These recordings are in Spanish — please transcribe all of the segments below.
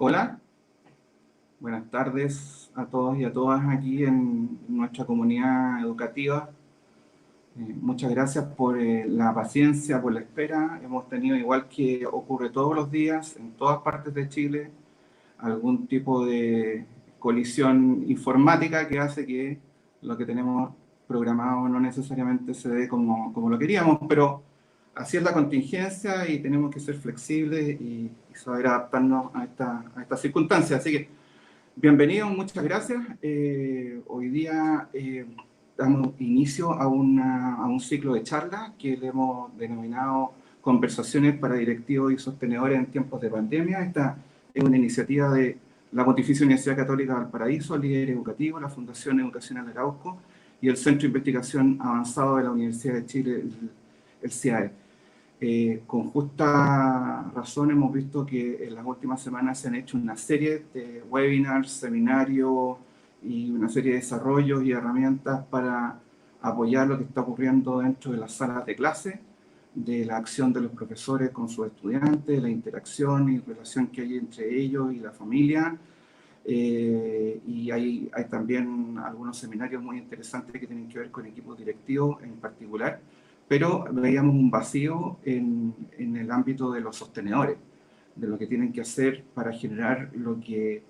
Hola, buenas tardes a todos y a todas aquí en nuestra comunidad educativa. Muchas gracias por la paciencia, por la espera. Hemos tenido, igual que ocurre todos los días en todas partes de Chile, algún tipo de colisión informática que hace que lo que tenemos programado no necesariamente se dé como lo queríamos, pero así es la contingencia y tenemos que ser flexibles y saber adaptarnos a estas circunstancias. Así que bienvenidos, muchas gracias. Hoy día damos inicio a un ciclo de charlas que le hemos denominado Conversaciones para directivos y sostenedores en tiempos de pandemia. Esta es una iniciativa de la Pontificia Universidad Católica de Valparaíso, Líder Educativo, la Fundación Educacional Arauco y el Centro de Investigación Avanzado de la Universidad de Chile, el CIAE. Con justa razón hemos visto que en las últimas semanas se han hecho una serie de webinars, seminarios y una serie de desarrollos y herramientas para apoyar lo que está ocurriendo dentro de las salas de clase, de la acción de los profesores con sus estudiantes, la interacción y relación que hay entre ellos y la familia. Y hay también algunos seminarios muy interesantes que tienen que ver con equipos directivos en particular, pero veíamos un vacío en el ámbito de los sostenedores, de lo que tienen que hacer para generar lo que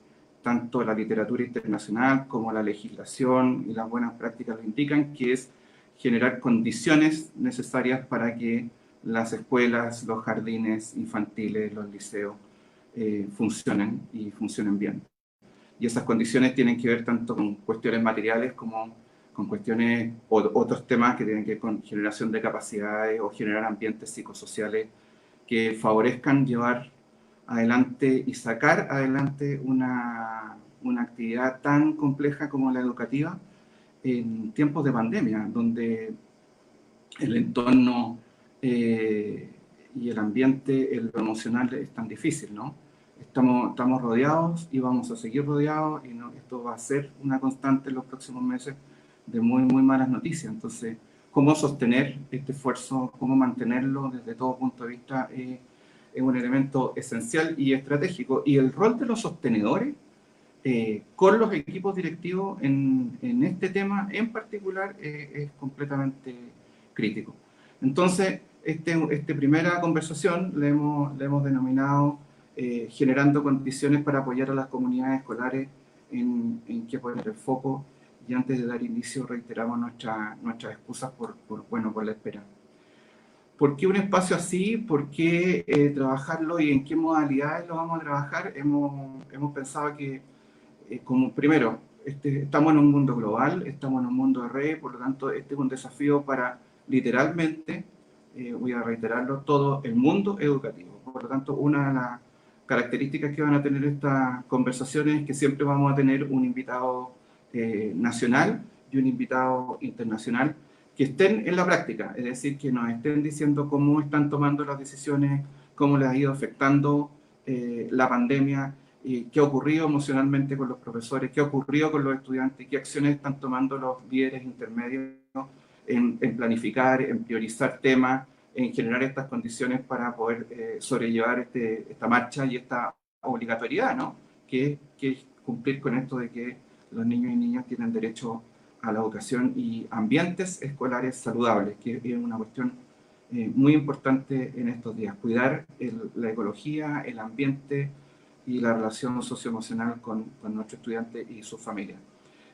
tanto la literatura internacional como la legislación y las buenas prácticas lo indican, que es generar condiciones necesarias para que las escuelas, los jardines infantiles, los liceos funcionen y funcionen bien. Y esas condiciones tienen que ver tanto con cuestiones materiales como con cuestiones o otros temas que tienen que ver con generación de capacidades o generar ambientes psicosociales que favorezcan llevar adelante y sacar adelante una actividad tan compleja como la educativa en tiempos de pandemia, donde el entorno y el ambiente, lo emocional es tan difícil, ¿no? Estamos rodeados y vamos a seguir rodeados y no, esto va a ser una constante en los próximos meses de muy, muy malas noticias. Entonces, ¿cómo sostener este esfuerzo? ¿Cómo mantenerlo desde todo punto de vista? Es un elemento esencial y estratégico. Y el rol de los sostenedores con los equipos directivos en este tema en particular es completamente crítico. Entonces, esta primera conversación le hemos denominado generando condiciones para apoyar a las comunidades escolares en qué poner el foco, y antes de dar inicio reiteramos nuestras excusas por la espera. ¿Por qué un espacio así? ¿Por qué trabajarlo y en qué modalidades lo vamos a trabajar? Hemos pensado que como primero, estamos en un mundo global, estamos en un mundo de red, por lo tanto, este es un desafío para literalmente, voy a reiterarlo, todo el mundo educativo. Por lo tanto, una de las características que van a tener estas conversaciones es que siempre vamos a tener un invitado nacional y un invitado internacional que estén en la práctica, es decir, que nos estén diciendo cómo están tomando las decisiones, cómo les ha ido afectando la pandemia, qué ha ocurrido emocionalmente con los profesores, qué ha ocurrido con los estudiantes, qué acciones están tomando los líderes intermedios en planificar, en priorizar temas, en generar estas condiciones para poder sobrellevar esta marcha y esta obligatoriedad, ¿no? Que es cumplir con esto de que los niños y niñas tienen derecho a la educación y ambientes escolares saludables, que es una cuestión muy importante en estos días. Cuidar la ecología, el ambiente y la relación socioemocional con nuestro estudiante y su familia.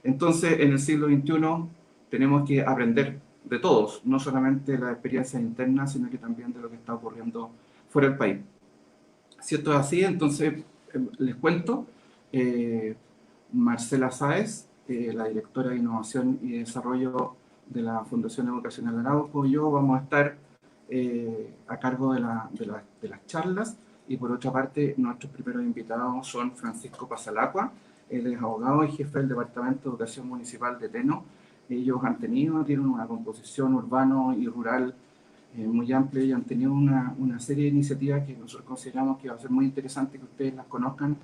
Entonces, en el siglo XXI tenemos que aprender de todos, no solamente de las experiencias internas, sino que también de lo que está ocurriendo fuera del país. Si esto es así, entonces les cuento, Marcela Sáez, la directora de Innovación y Desarrollo de la Fundación Educacional Arauco, y yo vamos a estar a cargo de las charlas. Y por otra parte, nuestros primeros invitados son Francisco Pasalacqua, él es abogado y jefe del Departamento de Educación Municipal de Teno. Ellos tienen una composición urbano y rural muy amplia y han tenido una serie de iniciativas que nosotros consideramos que va a ser muy interesante que ustedes las conozcan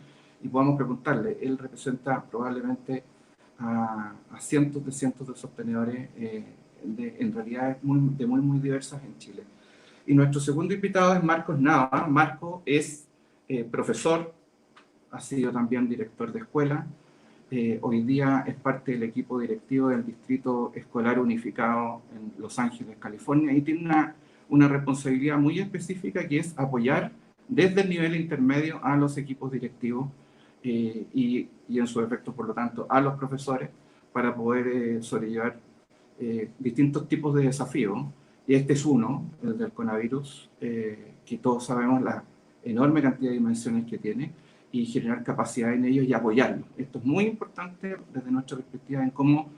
y podamos preguntarle. Él representa probablemente a cientos de sostenedores en realidades muy diversas en Chile. Y nuestro segundo invitado es Marcos Nava. Marcos es profesor, ha sido también director de escuela. Hoy día es parte del equipo directivo del Distrito Escolar Unificado en Los Ángeles, California, y tiene una responsabilidad muy específica, que es apoyar desde el nivel intermedio a los equipos directivos y en su efecto, por lo tanto, a los profesores, para poder sobrellevar distintos tipos de desafíos. Y este es uno, el del coronavirus, que todos sabemos la enorme cantidad de dimensiones que tiene, y generar capacidad en ellos y apoyarlos. Esto es muy importante desde nuestra perspectiva en cómo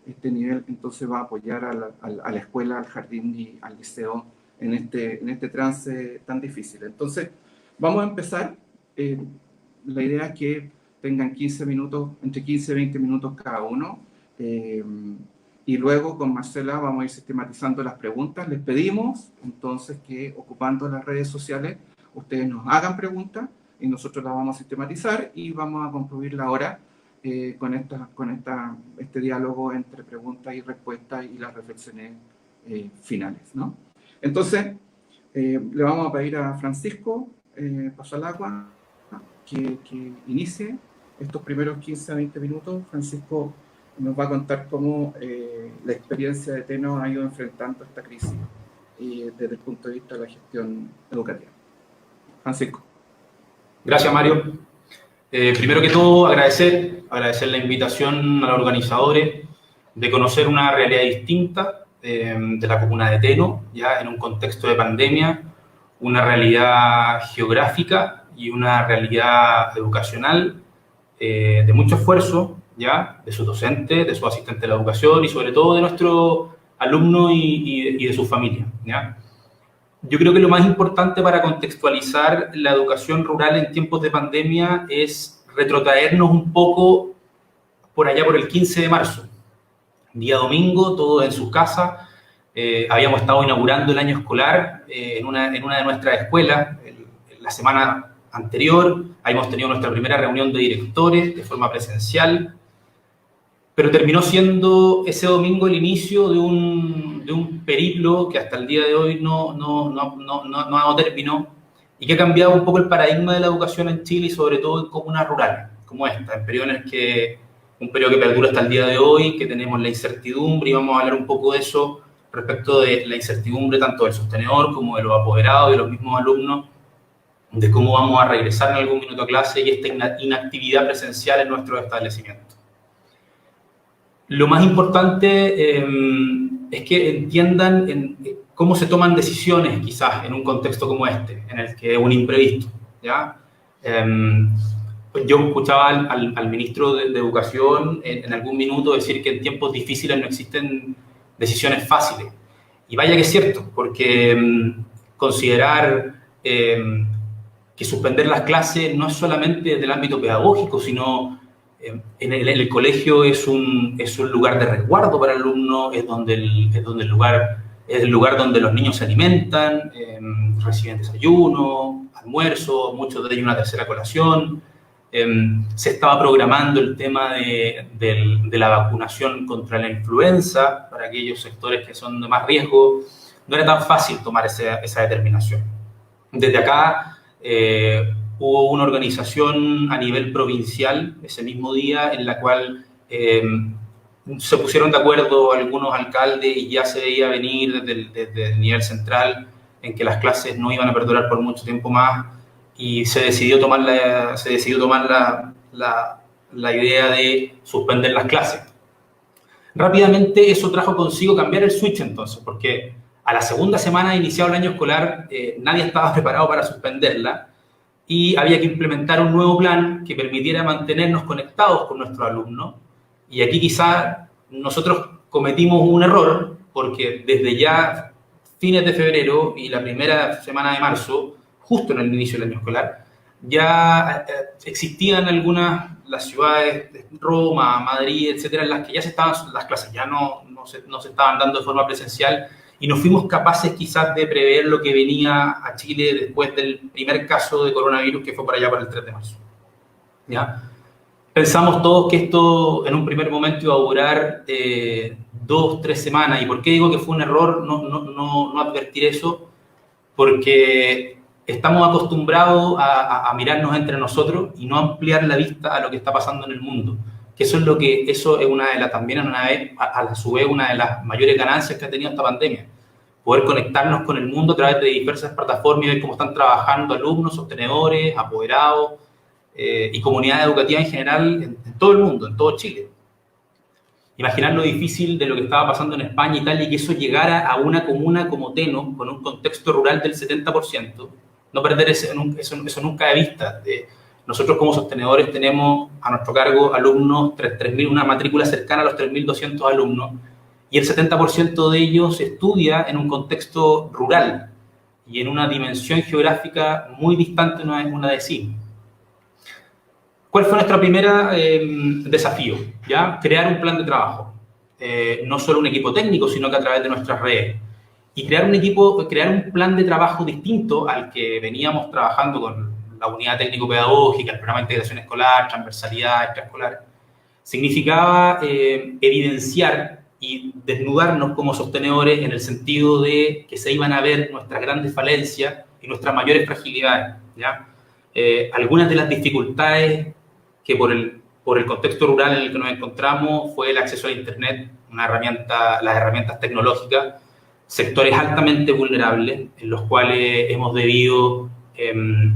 este nivel entonces va a apoyar a la escuela, al jardín y al liceo en este trance tan difícil. Entonces, vamos a empezar. La idea es que tengan 15 minutos, entre 15 y 20 minutos cada uno, y luego con Marcela vamos a ir sistematizando las preguntas. Les pedimos entonces que, ocupando las redes sociales, ustedes nos hagan preguntas y nosotros las vamos a sistematizar y vamos a concluir la hora con este diálogo entre preguntas y respuestas y las reflexiones finales, ¿no? Entonces, le vamos a pedir a Francisco Paso al Agua que inicie estos primeros 15 a 20 minutos. Francisco nos va a contar cómo la experiencia de TENO ha ido enfrentando esta crisis desde el punto de vista de la gestión educativa. Francisco. Gracias, Mario. Primero que todo, agradecer la invitación a los organizadores de conocer una realidad distinta de la comuna de Teno, ya en un contexto de pandemia, una realidad geográfica y una realidad educacional de mucho esfuerzo, ya, de sus docentes, de sus asistentes de la educación y sobre todo de nuestros alumnos y de sus familias, ya. Yo creo que lo más importante para contextualizar la educación rural en tiempos de pandemia es retrotraernos un poco por allá por el 15 de marzo. Día domingo, todos en sus casas. Habíamos estado inaugurando el año escolar en una de nuestras escuelas la semana anterior. Habíamos tenido nuestra primera reunión de directores de forma presencial. Pero terminó siendo ese domingo el inicio de un periplo que hasta el día de hoy no terminó y que ha cambiado un poco el paradigma de la educación en Chile y sobre todo en comunas rurales como esta, en periodos en el que, un periodo que perdura hasta el día de hoy, que tenemos la incertidumbre, y vamos a hablar un poco de eso respecto de la incertidumbre tanto del sostenedor como de los apoderados y de los mismos alumnos, de cómo vamos a regresar en algún minuto a clase y esta inactividad presencial en nuestros establecimientos. Lo más importante es que entiendan cómo se toman decisiones, quizás, en un contexto como este, en el que es un imprevisto, ¿ya? Pues yo escuchaba al ministro de Educación en algún minuto decir que en tiempos difíciles no existen decisiones fáciles. Y vaya que es cierto, porque considerar que suspender las clases no es solamente del ámbito pedagógico, sino en el colegio es un lugar de resguardo para el alumno, es el lugar donde los niños se alimentan, reciben desayuno, almuerzo, muchos de ellos una tercera colación. Se estaba programando el tema de la vacunación contra la influenza para aquellos sectores que son de más riesgo. No era tan fácil tomar esa determinación. Desde acá hubo una organización a nivel provincial ese mismo día en la cual se pusieron de acuerdo algunos alcaldes y ya se veía venir desde el nivel central en que las clases no iban a perdurar por mucho tiempo más y se decidió tomar la idea de suspender las clases. Rápidamente eso trajo consigo cambiar el switch entonces, porque a la segunda semana de iniciado el año escolar nadie estaba preparado para suspenderla y había que implementar un nuevo plan que permitiera mantenernos conectados con nuestros alumnos. Y aquí quizá nosotros cometimos un error porque desde ya fines de febrero y la primera semana de marzo, justo en el inicio del año escolar, ya existían las ciudades, Roma, Madrid, etcétera, en las que ya las clases ya no se estaban dando de forma presencial y no fuimos capaces quizás de prever lo que venía a Chile después del primer caso de coronavirus que fue por allá por el 3 de marzo. ¿Ya? Pensamos todos que esto en un primer momento iba a durar 2, 3 semanas. ¿Y por qué digo que fue un error no advertir eso? Porque estamos acostumbrados a mirarnos entre nosotros y no ampliar la vista a lo que está pasando en el mundo. Que eso es una de las, también a su vez, una de las mayores ganancias que ha tenido esta pandemia. Poder conectarnos con el mundo a través de diversas plataformas y ver cómo están trabajando alumnos, sostenedores, apoderados y comunidades educativas en general en todo el mundo, en todo Chile. Imaginar lo difícil de lo que estaba pasando en España y tal, y que eso llegara a una comuna como Teno, con un contexto rural del 70%, no perder eso nunca de vista. Nosotros como sostenedores tenemos a nuestro cargo alumnos, 3.000, una matrícula cercana a los 3.200 alumnos, y el 70% de ellos estudia en un contexto rural y en una dimensión geográfica muy distante una de sí. ¿Cuál fue nuestro primer desafío? ¿Ya? Crear un plan de trabajo. No solo un equipo técnico, sino que a través de nuestras redes. Y crear un plan de trabajo distinto al que veníamos trabajando con la unidad técnico-pedagógica, el programa de integración escolar, transversalidad extraescolar. Significaba evidenciar y desnudarnos como sostenedores en el sentido de que se iban a ver nuestras grandes falencias y nuestras mayores fragilidades, ¿ya? Algunas de las dificultades que por el contexto rural en el que nos encontramos fue el acceso a Internet, las herramientas tecnológicas, sectores altamente vulnerables en los cuales hemos debido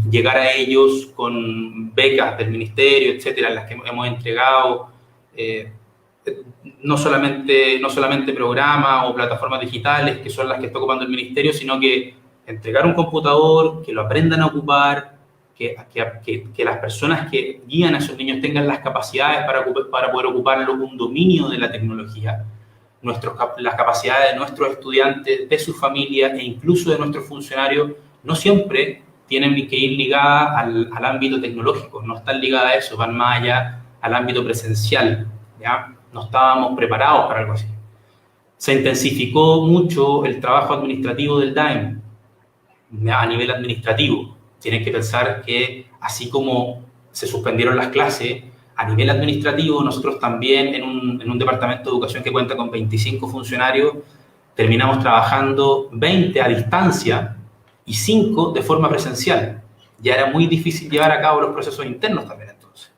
llegar a ellos con becas del ministerio, etcétera, en las que hemos entregado no solamente programas o plataformas digitales, que son las que está ocupando el ministerio, sino que entregar un computador, que lo aprendan a ocupar, que las personas que guían a esos niños tengan las capacidades para poder ocuparlo, un dominio de la tecnología, las capacidades de nuestros estudiantes, de sus familias e incluso de nuestros funcionarios, no siempre tienen que ir ligadas al ámbito tecnológico, no están ligadas a eso, van más allá al ámbito presencial, ¿ya? No estábamos preparados para algo así. Se intensificó mucho el trabajo administrativo del DAEM a nivel administrativo. Tienen que pensar que así como se suspendieron las clases, a nivel administrativo nosotros también en un departamento de educación que cuenta con 25 funcionarios, terminamos trabajando 20 a distancia y 5 de forma presencial. Ya era muy difícil llevar a cabo los procesos internos también entonces.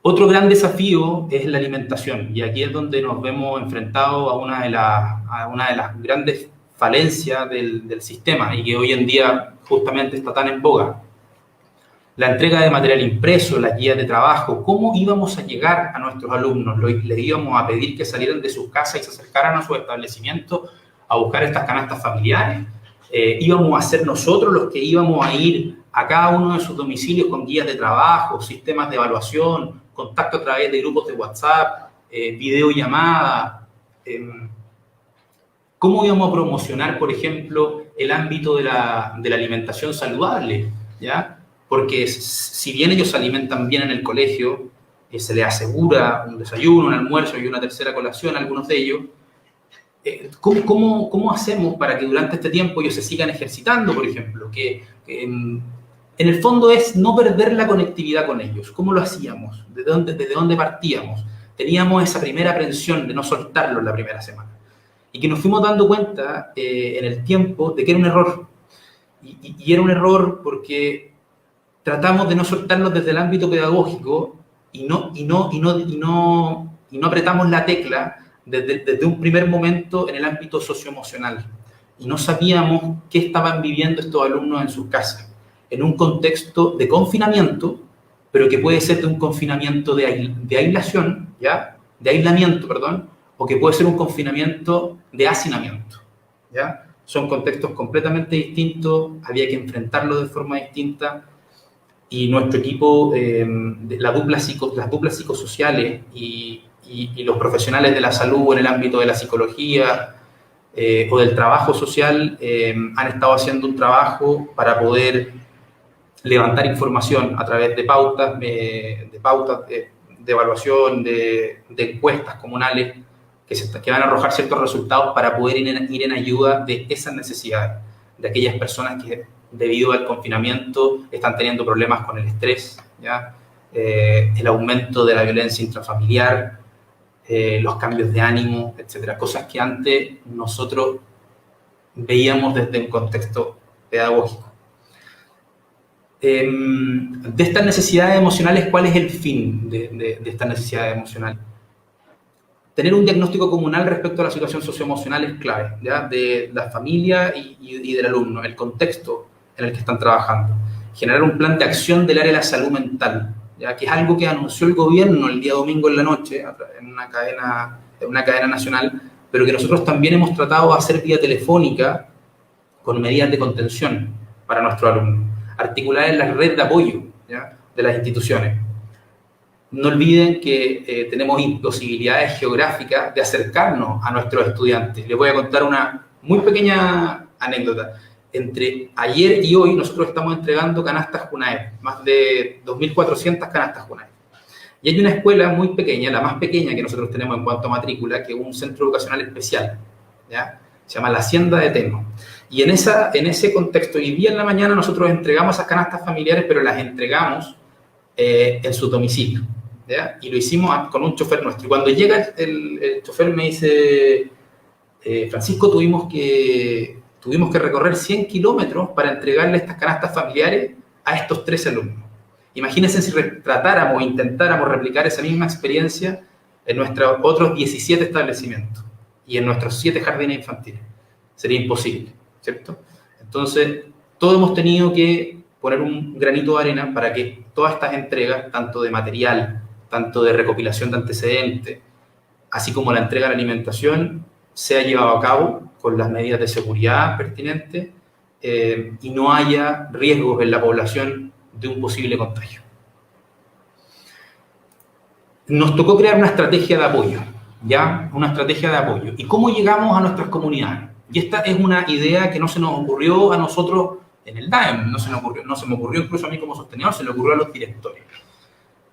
Otro gran desafío es la alimentación, y aquí es donde nos vemos enfrentados a una de las grandes falencias del sistema y que hoy en día justamente está tan en boga. La entrega de material impreso, las guías de trabajo, ¿cómo íbamos a llegar a nuestros alumnos? Les íbamos a pedir que salieran de sus casas y se acercaran a sus establecimientos a buscar estas canastas familiares. Íbamos a ser nosotros los que íbamos a ir a cada uno de sus domicilios con guías de trabajo, sistemas de evaluación, contacto a través de grupos de WhatsApp, videollamadas. ¿Cómo íbamos a promocionar, por ejemplo, el ámbito de la alimentación saludable? ¿Ya? Porque si bien ellos se alimentan bien en el colegio, se les asegura un desayuno, un almuerzo y una tercera colación a algunos de ellos, ¿cómo hacemos para que durante este tiempo ellos se sigan ejercitando, por ejemplo? En el fondo es no perder la conectividad con ellos. ¿Cómo lo hacíamos? ¿Desde dónde partíamos? Teníamos esa primera aprensión de no soltarlo en la primera semana. Y que nos fuimos dando cuenta en el tiempo de que era un error. Y era un error porque tratamos de no soltarlos desde el ámbito pedagógico y no apretamos la tecla desde un primer momento en el ámbito socioemocional. Y no sabíamos qué estaban viviendo estos alumnos en sus casas, en un contexto de confinamiento, pero que puede ser de un confinamiento de aislación, ¿ya? De aislamiento, perdón, o que puede ser un confinamiento de hacinamiento, ¿ya? Son contextos completamente distintos, había que enfrentarlos de forma distinta, y nuestro equipo, las duplas psicosociales y los profesionales de la salud en el ámbito de la psicología o del trabajo social han estado haciendo un trabajo para poder levantar información a través de pautas de evaluación, de encuestas comunales que van a arrojar ciertos resultados para poder ir en ayuda de esas necesidades, de aquellas personas que debido al confinamiento están teniendo problemas con el estrés, ¿ya? El aumento de la violencia intrafamiliar, los cambios de ánimo, etcétera, cosas que antes nosotros veíamos desde un contexto pedagógico. De estas necesidades emocionales, ¿cuál es el fin de estas necesidades emocionales? Tener un diagnóstico comunal respecto a la situación socioemocional es clave, ¿ya? De la familia y del alumno, el contexto en el que están trabajando. Generar un plan de acción del área de la salud mental, ¿ya? Que es algo que anunció el gobierno el día domingo en la noche en una cadena nacional, pero que nosotros también hemos tratado de hacer vía telefónica con medidas de contención para nuestros alumnos, articular en la red de apoyo, ¿ya? De las instituciones. No olviden que tenemos imposibilidades geográficas de acercarnos a nuestros estudiantes. Les voy a contar una muy pequeña anécdota. Entre ayer y hoy nosotros estamos entregando canastas JUNAEP, más de 2.400 canastas JUNAEP. Y hay una escuela muy pequeña, la más pequeña que nosotros tenemos en cuanto a matrícula, que es un centro educacional especial, ¿ya? Se llama La Hacienda de Teno. Y en ese contexto, hoy día en la mañana nosotros entregamos esas canastas familiares, pero las entregamos en su domicilio, ¿ya? Y lo hicimos con un chofer nuestro. Y cuando llega el chofer me dice, Francisco, tuvimos que recorrer 100 kilómetros para entregarle estas canastas familiares a estos 3 alumnos. Imagínense si tratáramos, intentáramos replicar esa misma experiencia en nuestros otros 17 establecimientos y en nuestros 7 jardines infantiles. Sería imposible, ¿cierto? Entonces, todos hemos tenido que poner un granito de arena para que todas estas entregas, tanto de material, tanto de recopilación de antecedentes, así como la entrega de la alimentación, sea llevado a cabo con las medidas de seguridad pertinentes y no haya riesgos en la población de un posible contagio. Nos tocó crear una estrategia de apoyo, ¿ya? Una estrategia de apoyo. ¿Y cómo llegamos a nuestras comunidades? Y esta es una idea que no se nos ocurrió a nosotros en el DAEM, no se me ocurrió incluso a mí como sostenedor, se le ocurrió a los directores.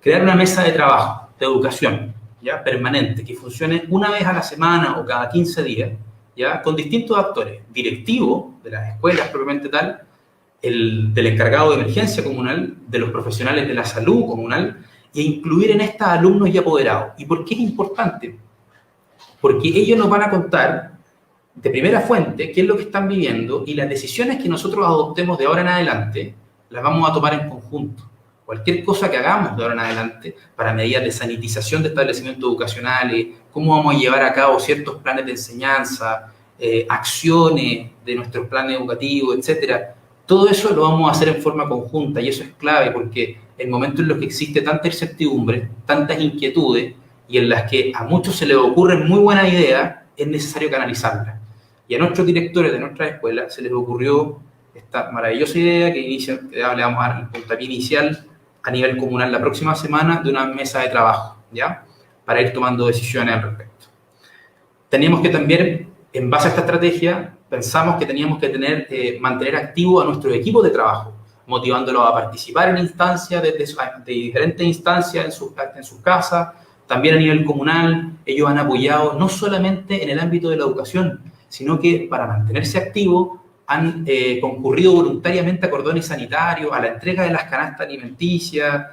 Crear una mesa de trabajo, de educación, ¿ya? Permanente, que funcione una vez a la semana o cada 15 días, ¿ya? Con distintos actores, directivo de las escuelas propiamente tal, del encargado de emergencia comunal, de los profesionales de la salud comunal, e incluir en esta alumnos y apoderados. ¿Y por qué es importante? Porque ellos nos van a contar de primera fuente qué es lo que están viviendo y las decisiones que nosotros adoptemos de ahora en adelante las vamos a tomar en conjunto. Cualquier cosa que hagamos de ahora en adelante para medidas de sanitización de establecimientos educacionales, cómo vamos a llevar a cabo ciertos planes de enseñanza, acciones de nuestros planes educativos, etcétera. Todo eso lo vamos a hacer en forma conjunta y eso es clave porque el momento en el que existe tanta incertidumbre, tantas inquietudes y en las que a muchos se les ocurren muy buenas ideas, es necesario canalizarlas. Y a nuestros directores de nuestras escuelas se les ocurrió esta maravillosa idea que le vamos a dar el puntapié inicial a nivel comunal la próxima semana de una mesa de trabajo, ¿ya? Para ir tomando decisiones al respecto. Teníamos que también, en base a esta estrategia, pensamos que teníamos que mantener activo a nuestros equipos de trabajo, motivándolos a participar en instancias, de diferentes instancias en sus casas, también a nivel comunal. Ellos han apoyado no solamente en el ámbito de la educación, sino que para mantenerse activos han concurrido voluntariamente a cordones sanitarios, a la entrega de las canastas alimenticias,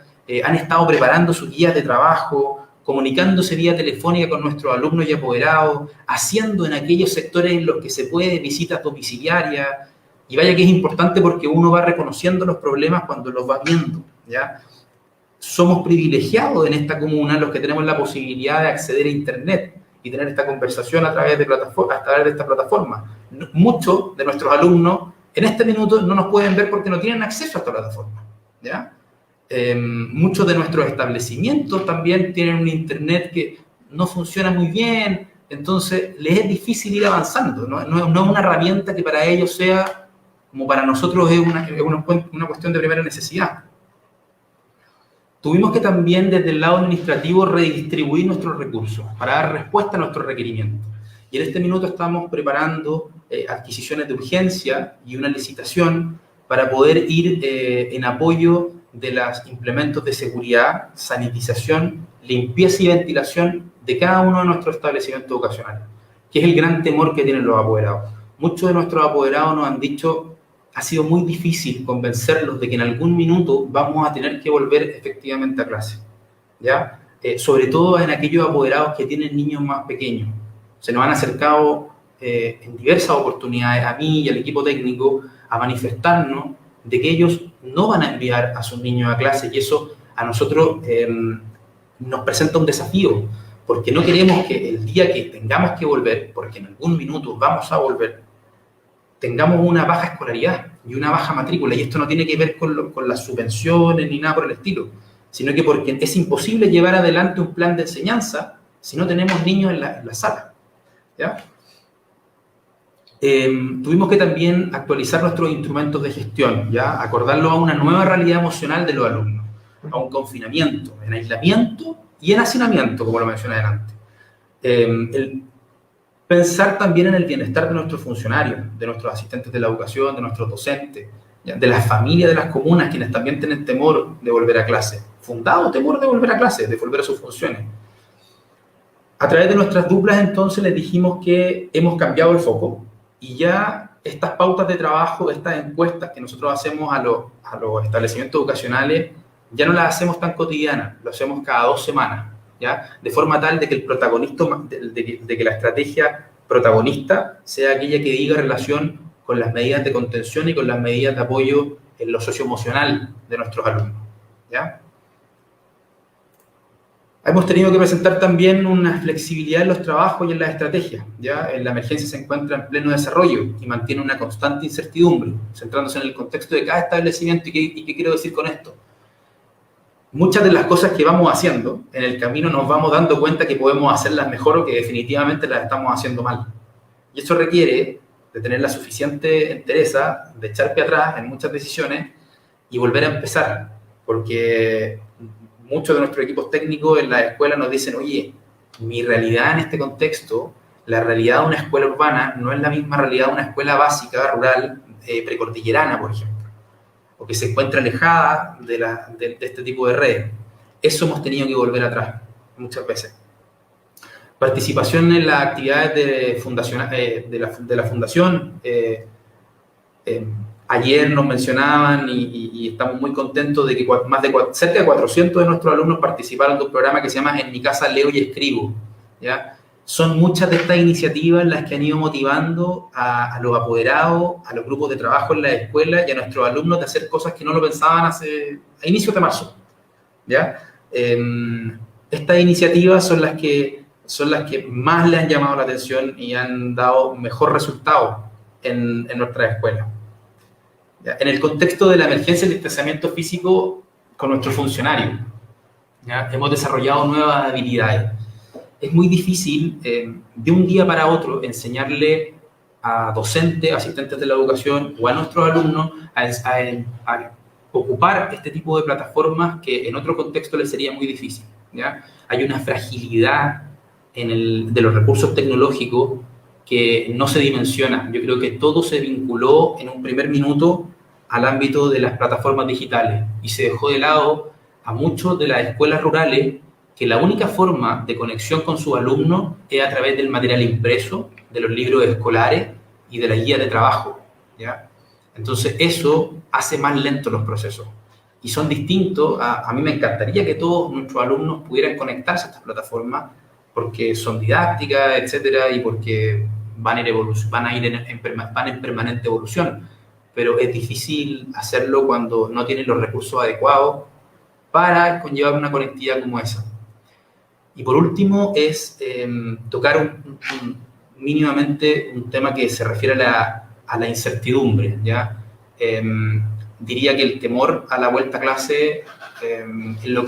han estado preparando sus guías de trabajo, comunicándose vía telefónica con nuestros alumnos y apoderados, haciendo en aquellos sectores en los que se puede visitas domiciliarias. Y vaya que es importante porque uno va reconociendo los problemas cuando los va viendo, ¿ya? Somos privilegiados en esta comuna los que tenemos la posibilidad de acceder a Internet y tener esta conversación a través de esta plataforma. Muchos de nuestros alumnos en este minuto no nos pueden ver porque no tienen acceso a esta plataforma, ¿ya? Muchos de nuestros establecimientos también tienen un Internet que no funciona muy bien, entonces les es difícil ir avanzando, no es una herramienta que para ellos sea como para nosotros es una cuestión de primera necesidad. Tuvimos que también desde el lado administrativo redistribuir nuestros recursos para dar respuesta a nuestros requerimientos. Y en este minuto estamos preparando adquisiciones de urgencia y una licitación para poder ir en apoyo de los implementos de seguridad, sanitización, limpieza y ventilación de cada uno de nuestros establecimientos educacionales, que es el gran temor que tienen los apoderados. Muchos de nuestros apoderados nos han dicho ha sido muy difícil convencerlos de que en algún minuto vamos a tener que volver efectivamente a clase, ¿ya? Sobre todo en aquellos apoderados que tienen niños más pequeños. Se nos han acercado en diversas oportunidades a mí y al equipo técnico a manifestarnos de que ellos no van a enviar a sus niños a clase, y eso a nosotros nos presenta un desafío, porque no queremos que el día que tengamos que volver, porque en algún minuto vamos a volver, tengamos una baja escolaridad y una baja matrícula, y esto no tiene que ver con las subvenciones ni nada por el estilo, sino que porque es imposible llevar adelante un plan de enseñanza si no tenemos niños en la sala, ¿ya? Tuvimos que también actualizar nuestros instrumentos de gestión, ¿ya? Acordarlo a una nueva realidad emocional de los alumnos, a un confinamiento, en aislamiento y en hacinamiento, como lo mencioné adelante. Pensar también en el bienestar de nuestros funcionarios, de nuestros asistentes de la educación, de nuestros docentes, ¿ya? De las familias de las comunas, quienes también tienen temor de volver a clase, fundado temor de volver a clase, de volver a sus funciones. A través de nuestras duplas, entonces, les dijimos que hemos cambiado el foco y ya estas pautas de trabajo, estas encuestas que nosotros hacemos a los establecimientos educacionales, ya no las hacemos tan cotidianas, lo hacemos cada 2 semanas, ¿ya? De forma tal de que el protagonista, de que la estrategia protagonista sea aquella que diga relación con las medidas de contención y con las medidas de apoyo en lo socioemocional de nuestros alumnos, ¿ya? Hemos tenido que presentar también una flexibilidad en los trabajos y en las estrategias, ¿ya? La emergencia se encuentra en pleno desarrollo y mantiene una constante incertidumbre, centrándose en el contexto de cada establecimiento. ¿Y qué quiero decir con esto? Muchas de las cosas que vamos haciendo, en el camino nos vamos dando cuenta que podemos hacerlas mejor o que definitivamente las estamos haciendo mal. Y eso requiere de tener la suficiente entereza, de echar pie atrás en muchas decisiones y volver a empezar, porque muchos de nuestros equipos técnicos en la escuela nos dicen, oye, mi realidad en este contexto, la realidad de una escuela urbana no es la misma realidad de una escuela básica, rural, precordillerana, por ejemplo, o que se encuentra alejada de este tipo de redes. Eso hemos tenido que volver atrás muchas veces. Participación en las actividades de la fundación. Ayer nos mencionaban y estamos muy contentos de que cerca de 400 de nuestros alumnos participaron de un programa que se llama En mi casa leo y escribo, ¿ya? Son muchas de estas iniciativas las que han ido motivando a los apoderados, a los grupos de trabajo en la escuela y a nuestros alumnos de hacer cosas que no lo pensaban a inicios de marzo, ¿ya? Estas iniciativas son las que más le han llamado la atención y han dado mejor resultado en nuestra escuela. ¿Ya? En el contexto de la emergencia y el distanciamiento físico con nuestros funcionarios, ¿ya? Hemos desarrollado nuevas habilidades. Es muy difícil de un día para otro enseñarle a docentes, asistentes de la educación o a nuestros alumnos a ocupar este tipo de plataformas que en otro contexto les sería muy difícil, ¿ya? Hay una fragilidad de los recursos tecnológicos que no se dimensiona. Yo creo que todo se vinculó en un primer minuto al ámbito de las plataformas digitales y se dejó de lado a muchos de las escuelas rurales que la única forma de conexión con sus alumnos es a través del material impreso, de los libros escolares y de la guía de trabajo, ¿ya? Entonces eso hace más lentos los procesos y son distintos. A mí me encantaría que todos nuestros alumnos pudieran conectarse a estas plataformas porque son didácticas, etcétera, y porque van en permanente evolución, pero es difícil hacerlo cuando no tienen los recursos adecuados para conllevar una conectividad como esa. Y por último es tocar mínimamente un tema que se refiere a la incertidumbre, ¿ya? Diría que el temor a la vuelta a clase es lo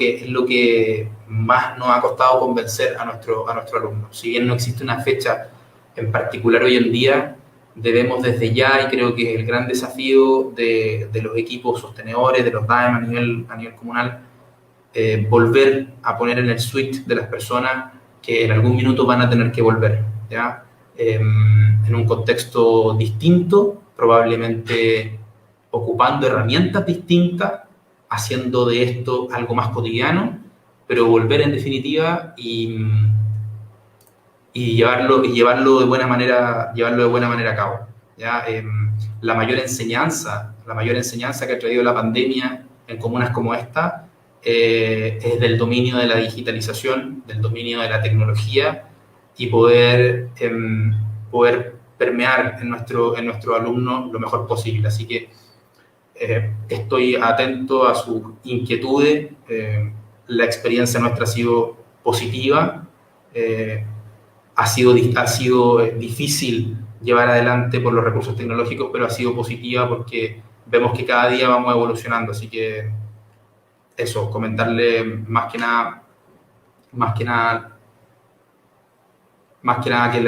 que más nos ha costado convencer a nuestro alumno. Si bien no existe una fecha en particular hoy en día, debemos desde ya, y creo que es el gran desafío de los equipos sostenedores, de los DAEM a nivel comunal, volver a poner en el switch de las personas que en algún minuto van a tener que volver, ¿ya? En un contexto distinto, probablemente ocupando herramientas distintas, haciendo de esto algo más cotidiano, pero volver en definitiva y llevarlo de buena manera a cabo, ¿ya? La mayor enseñanza que ha traído la pandemia en comunas como esta es del dominio de la digitalización, del dominio de la tecnología y poder permear en nuestro alumno lo mejor posible. Así que estoy atento a sus inquietudes. La experiencia nuestra ha sido positiva. Ha sido difícil llevar adelante por los recursos tecnológicos, pero ha sido positiva porque vemos que cada día vamos evolucionando. Así que eso, comentarle más que nada que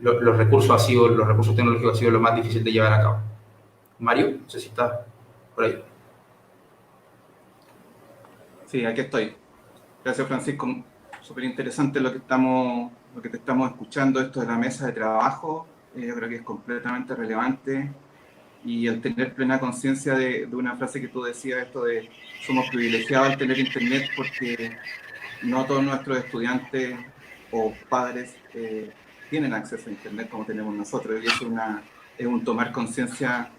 los recursos tecnológicos ha sido lo más difícil de llevar a cabo. Mario, no sé si está por ahí. Sí, aquí estoy. Gracias, Francisco. Súper interesante lo que te estamos escuchando, esto de la mesa de trabajo. Yo creo que es completamente relevante. Y el tener plena conciencia de una frase que tú decías, esto de somos privilegiados al tener internet porque no todos nuestros estudiantes o padres tienen acceso a internet como tenemos nosotros. Y eso es un tomar conciencia,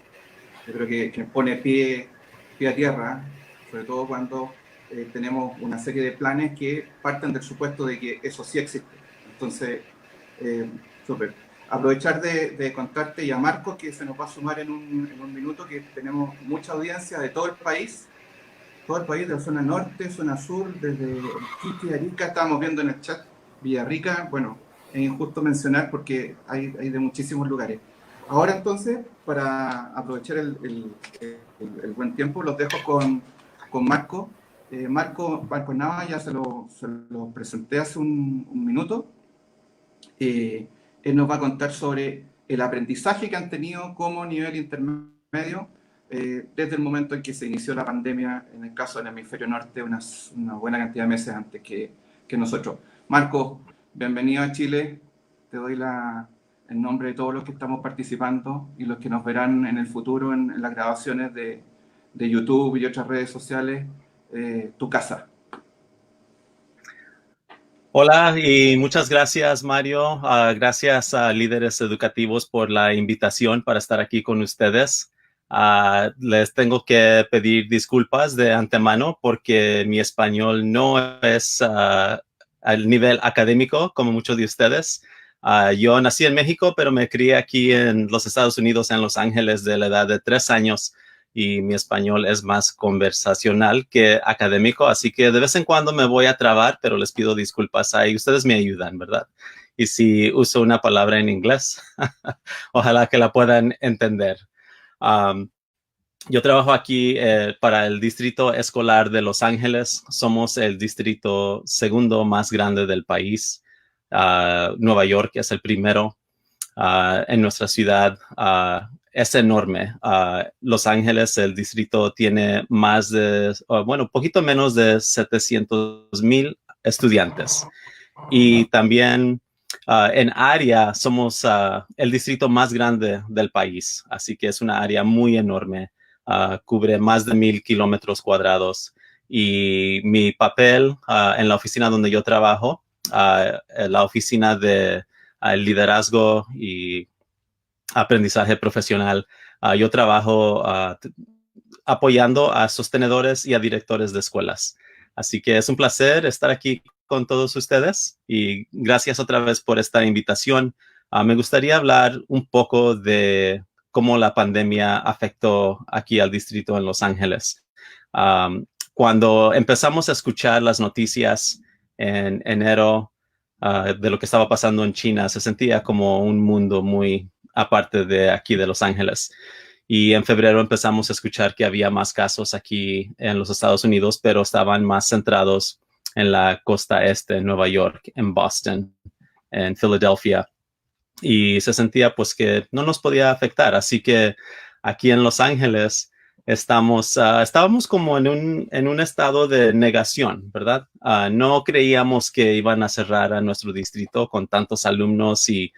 yo creo que pone pie a tierra, sobre todo cuando tenemos una serie de planes que parten del supuesto de que eso sí existe. Entonces, súper. Aprovechar de contarte y a Marcos, que se nos va a sumar en un minuto, que tenemos mucha audiencia de todo el país, de la zona norte, zona sur, desde Iquique, Arica, estábamos viendo en el chat Villarrica. Bueno, es injusto mencionar porque hay de muchísimos lugares. Ahora entonces, para aprovechar el buen tiempo, los dejo con Marco. Marco Nava, ya se lo presenté hace un minuto. Él nos va a contar sobre el aprendizaje que han tenido como nivel intermedio desde el momento en que se inició la pandemia, en el caso del hemisferio norte, una buena cantidad de meses antes que nosotros. Marco, bienvenido a Chile. Te doy en nombre de todos los que estamos participando y los que nos verán en el futuro en las grabaciones de YouTube y otras redes sociales, tu casa. Hola y muchas gracias, Mario. Gracias a Líderes Educativos por la invitación para estar aquí con ustedes. Les tengo que pedir disculpas de antemano porque mi español no es al nivel académico como muchos de ustedes. Yo nací en México, pero me crié aquí en los Estados Unidos, en Los Ángeles, de la edad de 3 años. Y mi español es más conversacional que académico, así que de vez en cuando me voy a trabar, pero les pido disculpas ahí. Ustedes me ayudan, ¿verdad? Y si uso una palabra en inglés, ojalá que la puedan entender. Yo trabajo aquí para el Distrito Escolar de Los Ángeles. Somos el distrito segundo más grande del país. Nueva York es el primero. En nuestra ciudad es enorme. Los Ángeles, el distrito, tiene más de, poquito menos de 700,000 estudiantes. Y también en área somos el distrito más grande del país. Así que es una área muy enorme. Cubre más de 1,000 kilómetros cuadrados. Y mi papel en la oficina donde yo trabajo, la oficina de el liderazgo y aprendizaje profesional. Yo trabajo apoyando a sostenedores y a directores de escuelas. Así que es un placer estar aquí con todos ustedes y gracias otra vez por esta invitación. Me gustaría hablar un poco de cómo la pandemia afectó aquí al distrito en Los Ángeles. Cuando empezamos a escuchar las noticias en enero, de lo que estaba pasando en China, se sentía como un mundo muy aparte de aquí de Los Ángeles. Y en febrero empezamos a escuchar que había más casos aquí en los Estados Unidos, pero estaban más centrados en la costa este, en Nueva York, en Boston, en Filadelfia. Y se sentía pues que no nos podía afectar. Así que aquí en Los Ángeles estábamos como en un estado de negación, ¿verdad? No creíamos que iban a cerrar a nuestro distrito con tantos alumnos y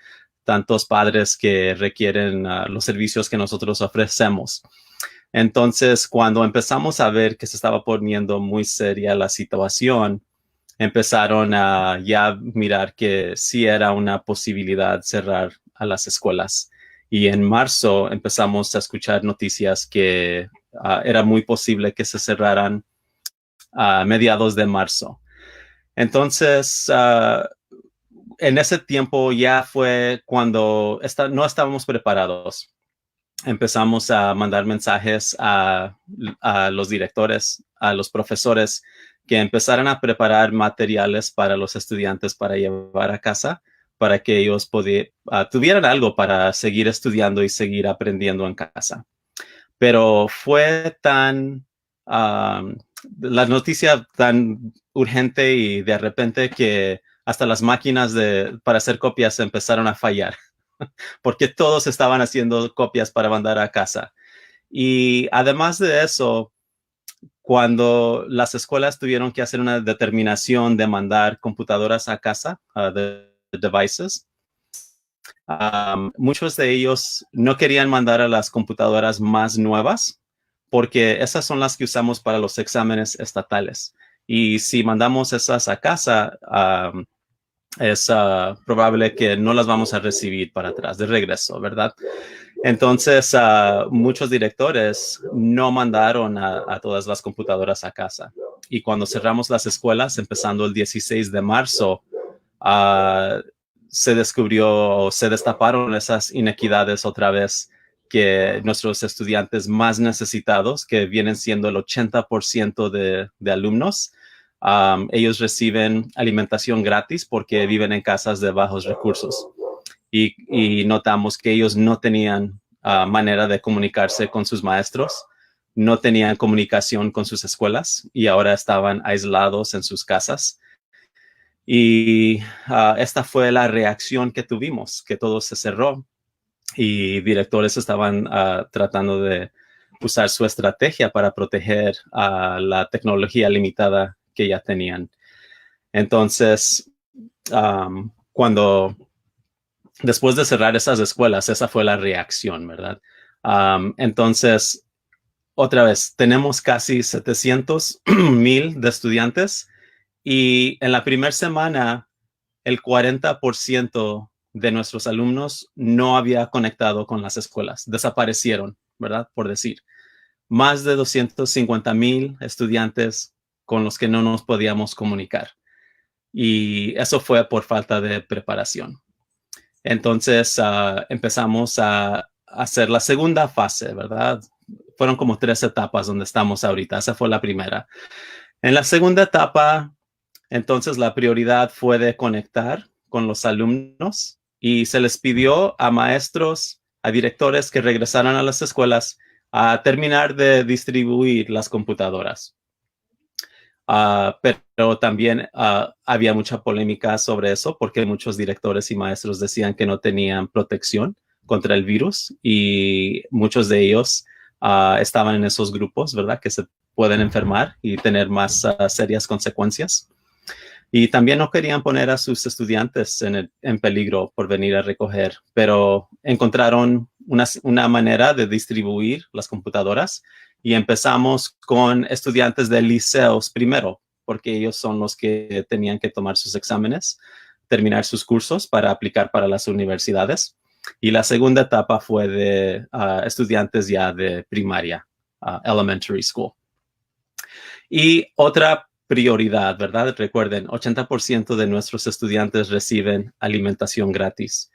tantos padres que requieren los servicios que nosotros ofrecemos. Entonces, cuando empezamos a ver que se estaba poniendo muy seria la situación, empezaron a ya mirar que sí era una posibilidad cerrar a las escuelas. Y en marzo empezamos a escuchar noticias que era muy posible que se cerraran a mediados de marzo. Entonces, en ese tiempo ya fue cuando no estábamos preparados. Empezamos a mandar mensajes a los directores, a los profesores, que empezaran a preparar materiales para los estudiantes para llevar a casa, para que ellos tuvieran algo para seguir estudiando y seguir aprendiendo en casa. Pero fue la noticia tan urgente y de repente que hasta las máquinas para hacer copias empezaron a fallar, porque todos estaban haciendo copias para mandar a casa. Y además de eso, cuando las escuelas tuvieron que hacer una determinación de mandar computadoras a casa, de devices, muchos de ellos no querían mandar a las computadoras más nuevas, porque esas son las que usamos para los exámenes estatales. Y si mandamos esas a casa, es probable que no las vamos a recibir para atrás de regreso, ¿verdad? Entonces, muchos directores no mandaron a todas las computadoras a casa. Y cuando cerramos las escuelas, empezando el 16 de marzo, se destaparon esas inequidades otra vez, que nuestros estudiantes más necesitados, que vienen siendo el 80% de alumnos, ellos reciben alimentación gratis porque viven en casas de bajos recursos. Y notamos que ellos no tenían manera de comunicarse con sus maestros, no tenían comunicación con sus escuelas y ahora estaban aislados en sus casas. Y esta fue la reacción que tuvimos, que todo se cerró y directores estaban tratando de usar su estrategia para proteger la tecnología limitada que ya tenían. Entonces, después de cerrar esas escuelas, esa fue la reacción, ¿verdad? Entonces, otra vez, tenemos casi 700,000 de estudiantes y en la primera semana, el 40% de nuestros alumnos no había conectado con las escuelas, desaparecieron, ¿verdad? Por decir, más de 250,000 estudiantes con los que no nos podíamos comunicar. Y eso fue por falta de preparación. Entonces empezamos a hacer la segunda fase, ¿verdad? Fueron como 3 etapas donde estamos ahorita. Esa fue la primera. En la segunda etapa, entonces la prioridad fue de conectar con los alumnos y se les pidió a maestros, a directores que regresaran a las escuelas a terminar de distribuir las computadoras. Pero también había mucha polémica sobre eso porque muchos directores y maestros decían que no tenían protección contra el virus y muchos de ellos estaban en esos grupos, ¿verdad? Que se pueden enfermar y tener más serias consecuencias. Y también no querían poner a sus estudiantes en peligro por venir a recoger, pero encontraron una manera de distribuir las computadoras y empezamos con estudiantes de liceos primero, porque ellos son los que tenían que tomar sus exámenes, terminar sus cursos para aplicar para las universidades. Y la segunda etapa fue de estudiantes ya de primaria, elementary school. Y otra prioridad, ¿verdad? Recuerden, 80% de nuestros estudiantes reciben alimentación gratis.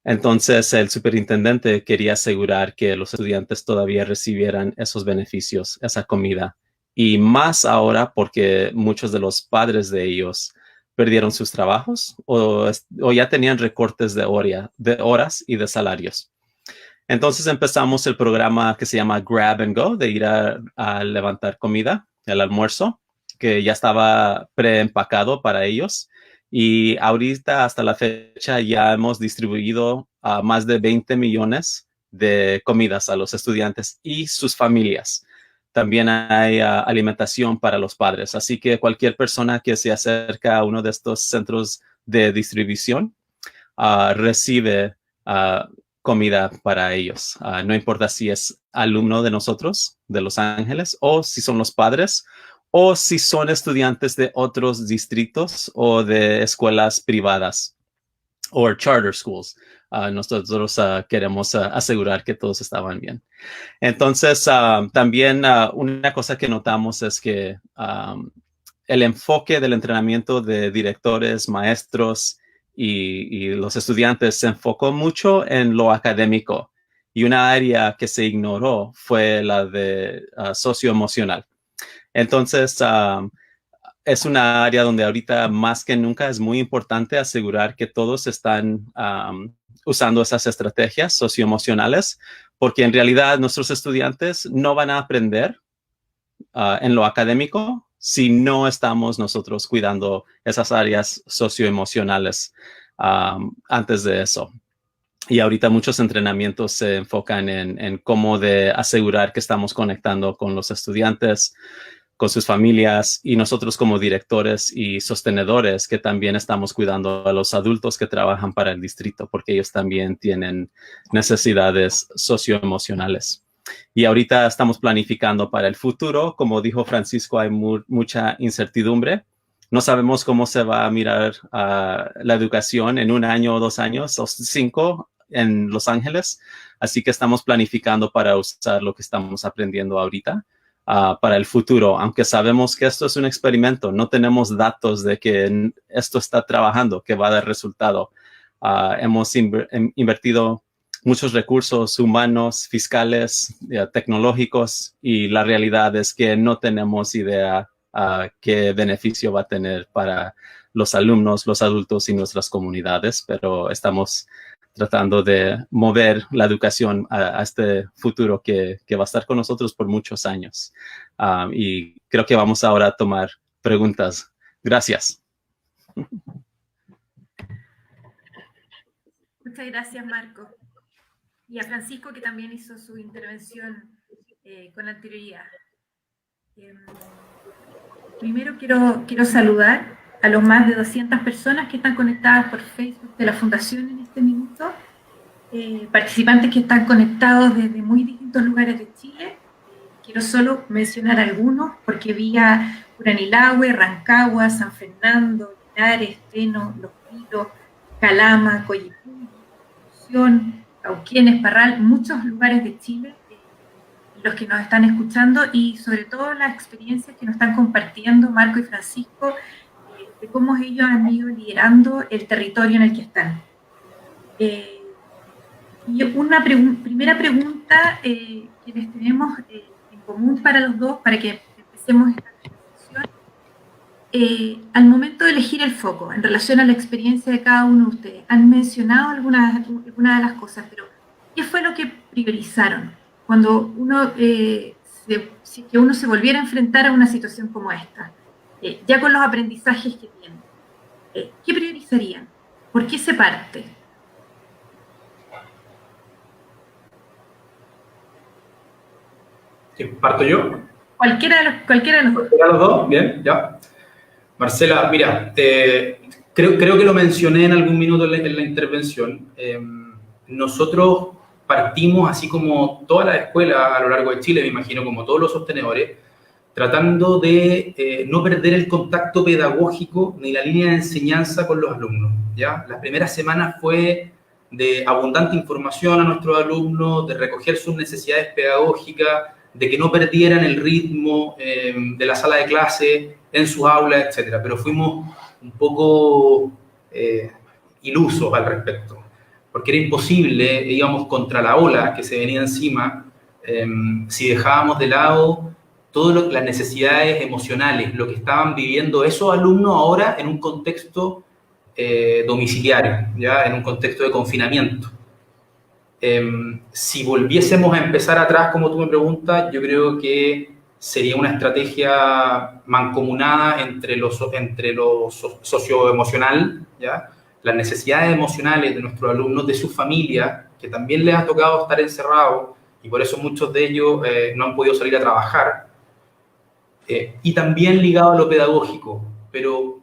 Entonces, el superintendente quería asegurar que los estudiantes todavía recibieran esos beneficios, esa comida. Y más ahora porque muchos de los padres de ellos perdieron sus trabajos o ya tenían recortes de horas y de salarios. Entonces empezamos el programa que se llama Grab and Go, de ir a levantar comida, el almuerzo, que ya estaba preempacado para ellos. Y ahorita, hasta la fecha, ya hemos distribuido más de 20 millones de comidas a los estudiantes y sus familias. También hay alimentación para los padres. Así que cualquier persona que se acerca a uno de estos centros de distribución recibe comida para ellos. No importa si es alumno de nosotros, de Los Ángeles, o si son los padres, o si son estudiantes de otros distritos o de escuelas privadas o charter schools. Nosotros queremos asegurar que todos estaban bien. Entonces, también una cosa que notamos es que el enfoque del entrenamiento de directores, maestros y los estudiantes se enfocó mucho en lo académico y una área que se ignoró fue la de socioemocional. Entonces, es una área donde ahorita más que nunca es muy importante asegurar que todos están usando esas estrategias socioemocionales, porque en realidad nuestros estudiantes no van a aprender en lo académico si no estamos nosotros cuidando esas áreas socioemocionales antes de eso. Y ahorita muchos entrenamientos se enfocan en cómo de asegurar que estamos conectando con los estudiantes, con sus familias y nosotros como directores y sostenedores que también estamos cuidando a los adultos que trabajan para el distrito porque ellos también tienen necesidades socioemocionales. Y ahorita estamos planificando para el futuro. Como dijo Francisco, hay mucha incertidumbre. No sabemos cómo se va a mirar la educación en 1 año o 2 años o 5 en Los Ángeles. Así que estamos planificando para usar lo que estamos aprendiendo ahorita para el futuro. Aunque sabemos que esto es un experimento, no tenemos datos de que esto está trabajando, que va a dar resultado. Hemos invertido muchos recursos humanos, fiscales, tecnológicos y la realidad es que no tenemos idea qué beneficio va a tener para los alumnos, los adultos y nuestras comunidades, pero estamos tratando de mover la educación a este futuro que va a estar con nosotros por muchos años. Y creo que vamos ahora a tomar preguntas. Gracias. Muchas gracias, Marco. Y a Francisco, que también hizo su intervención con anterioridad. Primero quiero saludar a los más de 200 personas que están conectadas por Facebook de la Fundación en este minuto, participantes que están conectados desde muy distintos lugares de Chile. Quiero solo mencionar algunos, porque vi a Curanilahue, Rancagua, San Fernando, Linares, Teno, Los Pinos, Calama, Coyipulli, Constitución, Cauquienes, Parral, muchos lugares de Chile, los que nos están escuchando y sobre todo las experiencias que nos están compartiendo Marco y Francisco, de cómo ellos han ido liderando el territorio en el que están. Y una primera pregunta que les tenemos en común para los dos, para que empecemos esta discusión. Al momento de elegir el foco, en relación a la experiencia de cada uno de ustedes, han mencionado alguna de las cosas, pero ¿qué fue lo que priorizaron cuando si que uno se volviera a enfrentar a una situación como esta? Ya con los aprendizajes que tienen, ¿qué priorizarían? ¿Por qué se parte? ¿Parto yo? Cualquiera de los dos. ¿Cualquiera de los dos? Bien, ya. Marcela, mira, creo que lo mencioné en algún minuto en la intervención. Nosotros partimos, así como toda la escuela a lo largo de Chile, me imagino, como todos los sostenedores, tratando de no perder el contacto pedagógico ni la línea de enseñanza con los alumnos, ¿ya? La primera semana fue de abundante información a nuestros alumnos, de recoger sus necesidades pedagógicas, de que no perdieran el ritmo de la sala de clase en sus aulas, etc. Pero fuimos un poco ilusos al respecto, porque era imposible, íbamos contra la ola que se venía encima, si dejábamos de lado todas las necesidades emocionales, lo que estaban viviendo esos alumnos ahora en un contexto domiciliario, ya en un contexto de confinamiento. Si volviésemos a empezar atrás, como tú me preguntas, yo creo que sería una estrategia mancomunada entre lo socioemocional, ¿ya? Las necesidades emocionales de nuestros alumnos, de sus familias, que también les ha tocado estar encerrados y por eso muchos de ellos no han podido salir a trabajar, y también ligado a lo pedagógico, pero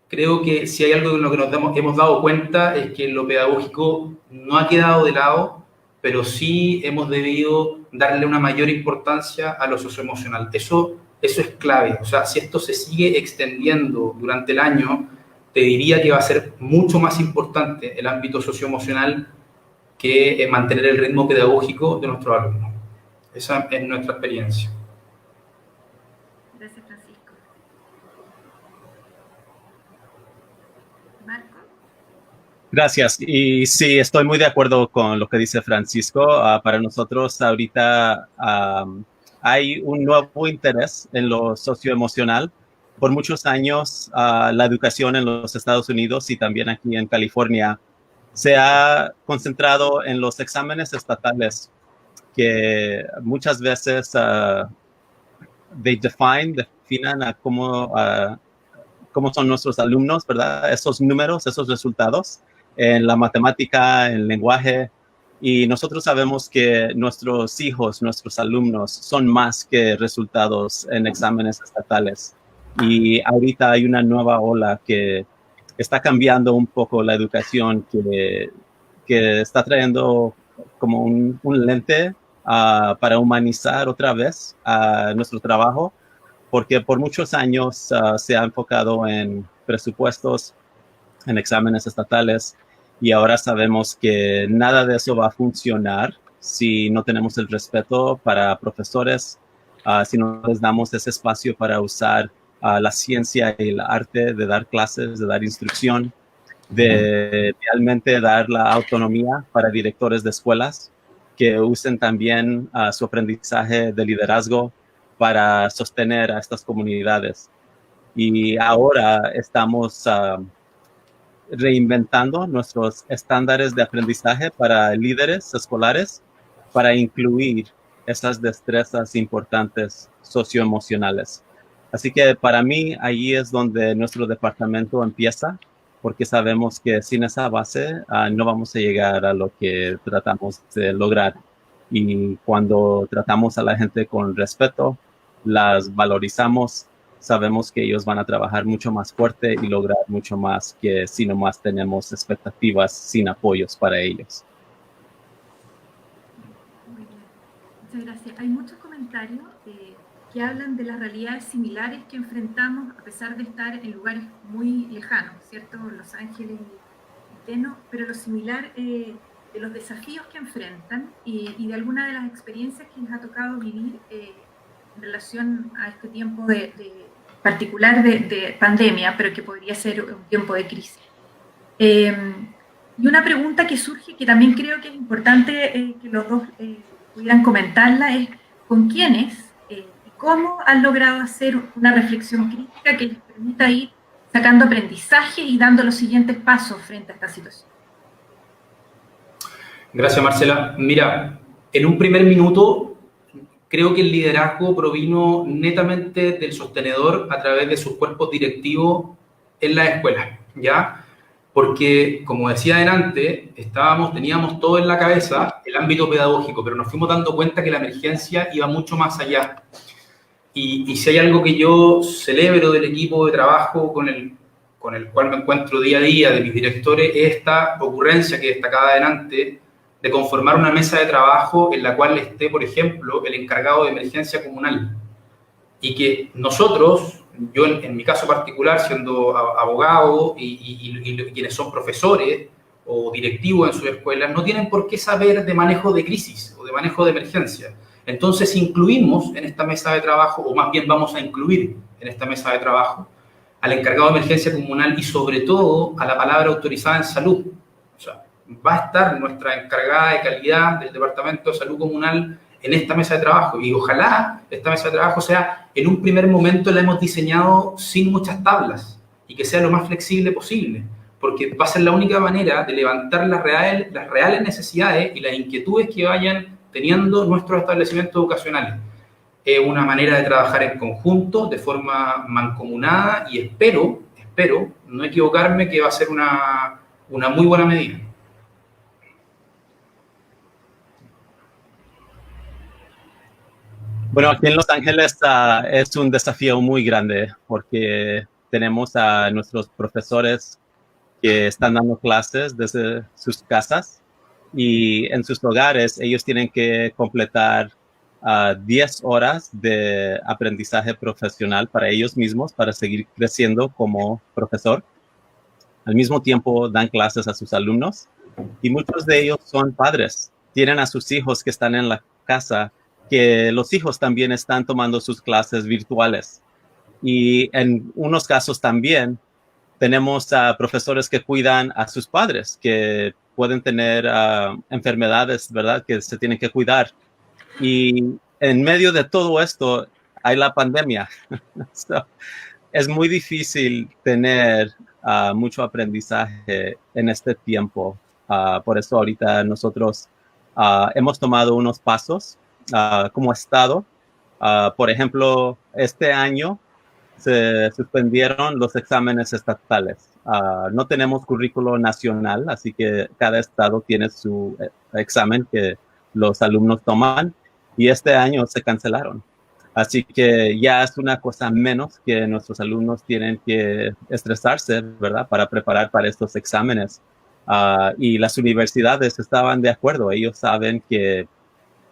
creo que si hay algo en lo que hemos dado cuenta es que lo pedagógico no ha quedado de lado, pero sí hemos debido darle una mayor importancia a lo socioemocional. Eso es clave. O sea, si esto se sigue extendiendo durante el año, te diría que va a ser mucho más importante el ámbito socioemocional que mantener el ritmo pedagógico de nuestros alumnos. Esa es nuestra experiencia. Gracias, Francisco. Marco. Gracias. Y sí, estoy muy de acuerdo con lo que dice Francisco. Para nosotros ahorita hay un nuevo interés en lo socioemocional. Por muchos años, la educación en los Estados Unidos y también aquí en California se ha concentrado en los exámenes estatales que muchas veces definan a cómo son nuestros alumnos, ¿verdad? Esos números, esos resultados en la matemática, en el lenguaje. Y nosotros sabemos que nuestros hijos, nuestros alumnos, son más que resultados en exámenes estatales. Y ahorita hay una nueva ola que está cambiando un poco la educación, que está trayendo como un lente para humanizar otra vez nuestro trabajo, porque por muchos años se ha enfocado en presupuestos, en exámenes estatales, y ahora sabemos que nada de eso va a funcionar si no tenemos el respeto para profesores, si no les damos ese espacio para usar la ciencia y el arte de dar clases, de dar instrucción, de realmente dar la autonomía para directores de escuelas que usen también su aprendizaje de liderazgo para sostener a estas comunidades. Y ahora estamos reinventando nuestros estándares de aprendizaje para líderes escolares para incluir esas destrezas importantes socioemocionales. Así que para mí ahí es donde nuestro departamento empieza, porque sabemos que sin esa base no vamos a llegar a lo que tratamos de lograr. Y cuando tratamos a la gente con respeto, las valorizamos, sabemos que ellos van a trabajar mucho más fuerte y lograr mucho más que si nomás tenemos expectativas sin apoyos para ellos. Muy bien, muchas gracias. Hay muchos comentarios que hablan de las realidades similares que enfrentamos a pesar de estar en lugares muy lejanos, ¿cierto? Los Ángeles y Teno, pero lo similar de los desafíos que enfrentan y de alguna de las experiencias que les ha tocado vivir en relación a este tiempo particular de pandemia, pero que podría ser un tiempo de crisis. Y una pregunta que surge, que también creo que es importante que los dos pudieran comentarla, es ¿con quiénes y cómo han logrado hacer una reflexión crítica que les permita ir sacando aprendizaje y dando los siguientes pasos frente a esta situación? Gracias, Marcela. Mira, en un primer minuto, creo que el liderazgo provino netamente del sostenedor a través de sus cuerpos directivos en las escuelas, ¿ya? Porque, como decía adelante, teníamos todo en la cabeza, el ámbito pedagógico, pero nos fuimos dando cuenta que la emergencia iba mucho más allá. Y si hay algo que yo celebro del equipo de trabajo con el cual me encuentro día a día, de mis directores, es esta ocurrencia que destacaba adelante, de conformar una mesa de trabajo en la cual esté, por ejemplo, el encargado de emergencia comunal. Y que nosotros, yo en mi caso particular, siendo abogado y quienes son profesores o directivos en sus escuelas, no tienen por qué saber de manejo de crisis o de manejo de emergencia. Entonces incluimos en esta mesa de trabajo, o más bien vamos a incluir en esta mesa de trabajo, al encargado de emergencia comunal y sobre todo a la palabra autorizada en salud. O sea, va a estar nuestra encargada de calidad del Departamento de Salud Comunal en esta mesa de trabajo, y ojalá esta mesa de trabajo sea, en un primer momento la hemos diseñado sin muchas tablas y que sea lo más flexible posible, porque va a ser la única manera de levantar las reales necesidades y las inquietudes que vayan teniendo nuestros establecimientos educacionales. Es una manera de trabajar en conjunto, de forma mancomunada, y espero no equivocarme, que va a ser una muy buena medida. Bueno, aquí en Los Ángeles es un desafío muy grande porque tenemos a nuestros profesores que están dando clases desde sus casas y en sus hogares ellos tienen que completar 10 horas de aprendizaje profesional para ellos mismos para seguir creciendo como profesor. Al mismo tiempo dan clases a sus alumnos y muchos de ellos son padres. Tienen a sus hijos que están en la casa, que los hijos también están tomando sus clases virtuales. Y en unos casos también tenemos profesores que cuidan a sus padres, que pueden tener enfermedades, ¿verdad?, que se tienen que cuidar. Y en medio de todo esto hay la pandemia. So, es muy difícil tener mucho aprendizaje en este tiempo. Por eso ahorita nosotros hemos tomado unos pasos como Estado. Por ejemplo, este año se suspendieron los exámenes estatales. No tenemos currículo nacional, así que cada estado tiene su examen que los alumnos toman, y este año se cancelaron. Así que ya es una cosa menos que nuestros alumnos tienen que estresarse, ¿verdad?, para preparar para estos exámenes. Y las universidades estaban de acuerdo. Ellos saben que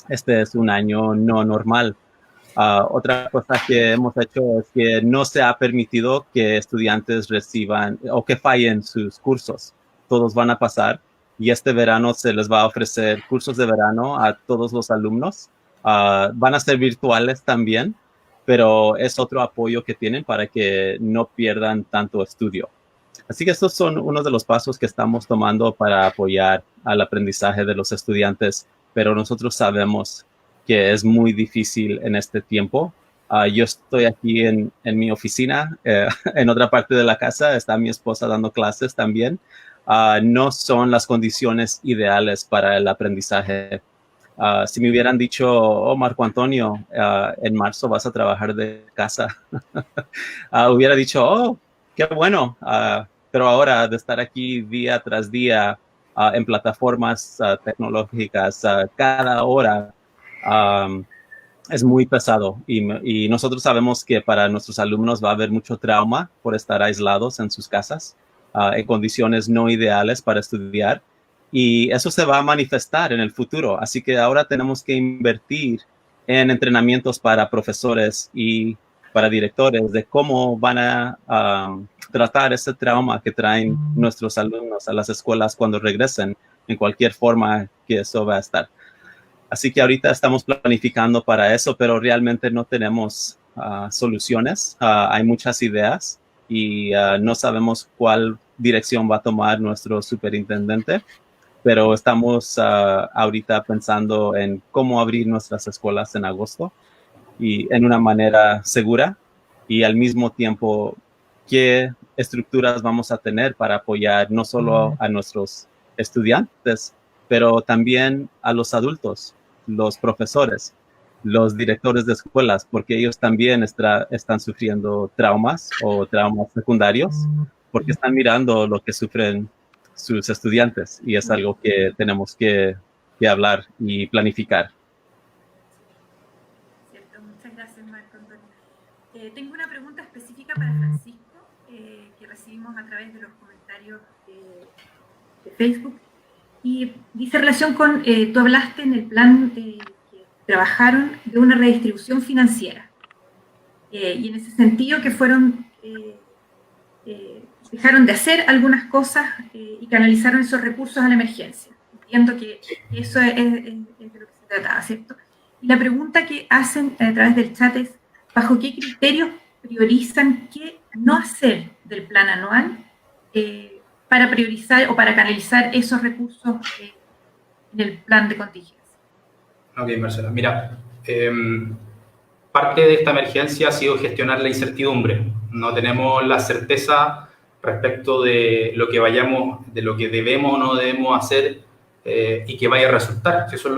este es un año no normal. Otra cosa que hemos hecho es que no se ha permitido que estudiantes reciban o que fallen sus cursos. Todos van a pasar, y este verano se les va a ofrecer cursos de verano a todos los alumnos. Van a ser virtuales también, pero es otro apoyo que tienen para que no pierdan tanto estudio. Así que estos son uno de los pasos que estamos tomando para apoyar al aprendizaje de los estudiantes, pero nosotros sabemos que es muy difícil en este tiempo. Yo estoy aquí en mi oficina, en otra parte de la casa está mi esposa dando clases también. No son las condiciones ideales para el aprendizaje. Si me hubieran dicho, oh, Marco Antonio, en marzo vas a trabajar de casa, hubiera dicho, oh, qué bueno. Pero ahora de estar aquí día tras día en plataformas tecnológicas cada hora, es muy pesado, y nosotros sabemos que para nuestros alumnos va a haber mucho trauma por estar aislados en sus casas, en condiciones no ideales para estudiar. Y eso se va a manifestar en el futuro. Así que ahora tenemos que invertir en entrenamientos para profesores y para directores de cómo van a tratar ese trauma que traen nuestros alumnos a las escuelas cuando regresen, en cualquier forma que eso va a estar. Así que ahorita estamos planificando para eso, pero realmente no tenemos soluciones. Hay muchas ideas y no sabemos cuál dirección va a tomar nuestro superintendente. Pero estamos ahorita pensando en cómo abrir nuestras escuelas en agosto y en una manera segura, y al mismo tiempo qué estructuras vamos a tener para apoyar no solo a nuestros estudiantes, pero también a los adultos, los profesores, los directores de escuelas, porque ellos también están sufriendo traumas o traumas secundarios, porque están mirando lo que sufren sus estudiantes, y es algo que tenemos que hablar y planificar. Cierto, muchas gracias, Marco Antonio. Tengo una pregunta específica para Francisco, que recibimos a través de los comentarios de Facebook, y dice relación con, tú hablaste en el plan que trabajaron de una redistribución financiera, y en ese sentido que fueron dejaron de hacer algunas cosas y canalizaron esos recursos a la emergencia. Entiendo que eso es de lo que se trataba, ¿cierto? Y la pregunta que hacen a través del chat es, ¿bajo qué criterios priorizan qué no hacer del plan anual para priorizar o para canalizar esos recursos en el plan de contingencia? Ok, Marcela. Mira, parte de esta emergencia ha sido gestionar la incertidumbre. No tenemos la certeza respecto de lo que debemos o no debemos hacer y que vaya a resultar. Eso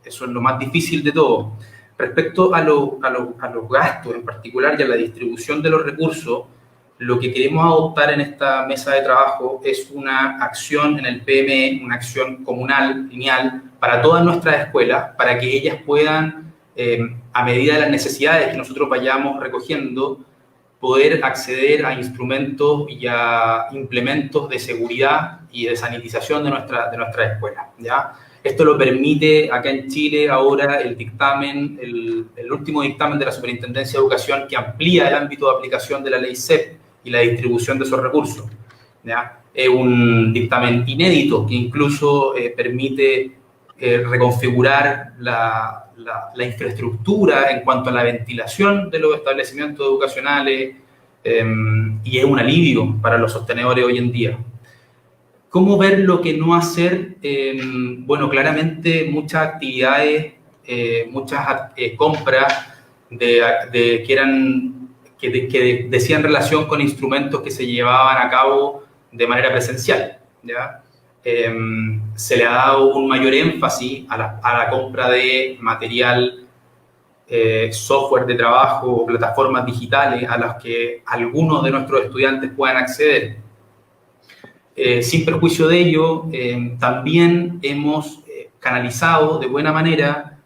es lo más difícil de todo. Respecto a los gastos en particular y a la distribución de los recursos, lo que queremos adoptar en esta mesa de trabajo es una acción en el PME, una acción comunal, lineal, para todas nuestras escuelas, para que ellas puedan, a medida de las necesidades que nosotros vayamos recogiendo, poder acceder a instrumentos y a implementos de seguridad y de sanitización de nuestra escuela, ¿ya? Esto lo permite acá en Chile ahora el dictamen, el último dictamen de la Superintendencia de Educación, que amplía el ámbito de aplicación de la ley CEP y la distribución de esos recursos, ¿ya? Es un dictamen inédito que incluso permite reconfigurar la infraestructura en cuanto a la ventilación de los establecimientos educacionales, y es un alivio para los sostenedores hoy en día. ¿Cómo ver lo que no hacer? Bueno, claramente muchas actividades, muchas compras que decían relación con instrumentos que se llevaban a cabo de manera presencial, ¿ya? Se le ha dado un mayor énfasis a la compra de material, software de trabajo o plataformas digitales a las que algunos de nuestros estudiantes puedan acceder. Sin perjuicio de ello, también hemos canalizado de buena manera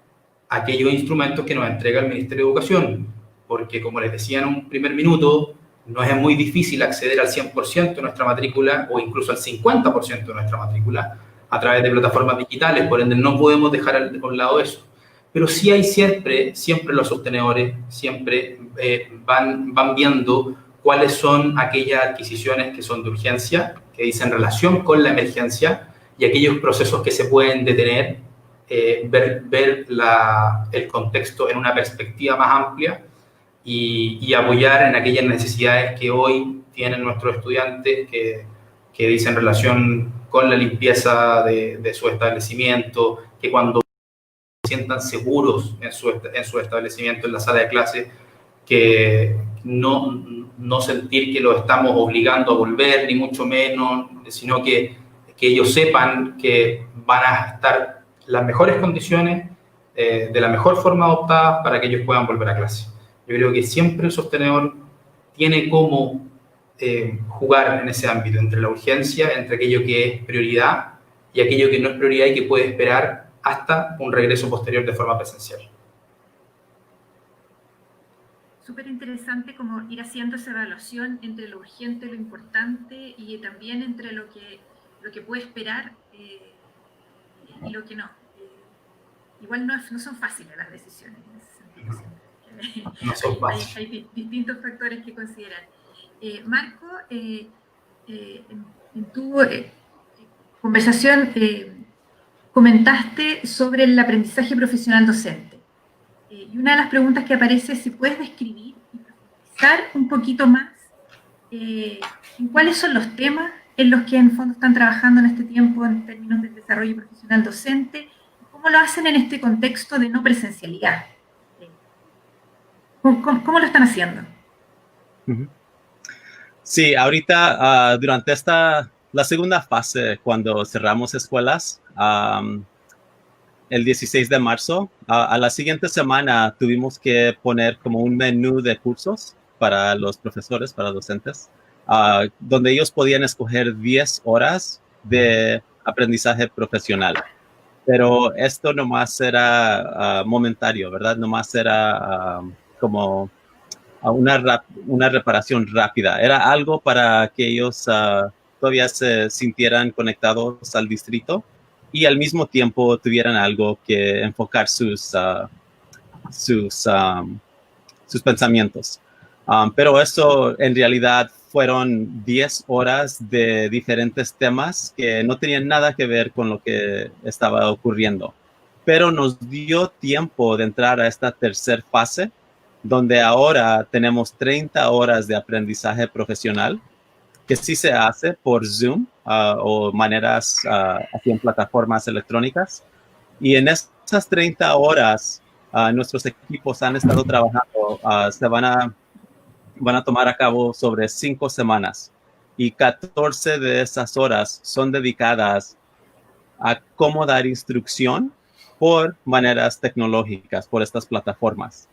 aquellos instrumentos que nos entrega el Ministerio de Educación, porque como les decía en un primer minuto, no es muy difícil acceder al 100% de nuestra matrícula o incluso al 50% de nuestra matrícula a través de plataformas digitales, por ende no podemos dejar a un lado eso. Pero sí hay siempre los sostenedores, siempre van viendo cuáles son aquellas adquisiciones que son de urgencia, que dicen relación con la emergencia, y aquellos procesos que se pueden detener, ver el contexto en una perspectiva más amplia y apoyar en aquellas necesidades que hoy tienen nuestros estudiantes que dicen relación con la limpieza de su establecimiento, que cuando se sientan seguros en su establecimiento, en la sala de clase, que no sentir que los estamos obligando a volver, ni mucho menos, sino que ellos sepan que van a estar en las mejores condiciones, de la mejor forma adoptada para que ellos puedan volver a clase. Yo creo que siempre el sostenedor tiene cómo jugar en ese ámbito, entre la urgencia, entre aquello que es prioridad y aquello que no es prioridad y que puede esperar hasta un regreso posterior de forma presencial. Súper interesante como ir haciendo esa evaluación entre lo urgente, lo importante y también entre lo que puede esperar y lo que no. Igual no son fáciles las decisiones en ese sentido. No son fáciles. Hay distintos factores que considerar. Marco, en tu conversación comentaste sobre el aprendizaje profesional docente. Y una de las preguntas que aparece es si puedes describir y profundizar un poquito más en cuáles son los temas en los que en fondo están trabajando en este tiempo en términos del desarrollo profesional docente, cómo lo hacen en este contexto de no presencialidad. ¿Cómo lo están haciendo? Sí, ahorita durante la segunda fase, cuando cerramos escuelas, el 16 de marzo, a la siguiente semana tuvimos que poner como un menú de cursos para los profesores, para docentes, donde ellos podían escoger 10 horas de aprendizaje profesional. Pero esto nomás era momentario, ¿verdad? Nomás era como una reparación rápida. Era algo para que ellos todavía se sintieran conectados al distrito y al mismo tiempo tuvieran algo que enfocar sus pensamientos. Pero eso en realidad fueron 10 horas de diferentes temas que no tenían nada que ver con lo que estaba ocurriendo. Pero nos dio tiempo de entrar a esta tercera fase, donde ahora tenemos 30 horas de aprendizaje profesional, que sí se hace por Zoom o maneras así en plataformas electrónicas. Y en esas 30 horas, nuestros equipos han estado trabajando, se van a tomar a cabo sobre 5 semanas. Y 14 de esas horas son dedicadas a cómo dar instrucción por maneras tecnológicas, por estas plataformas.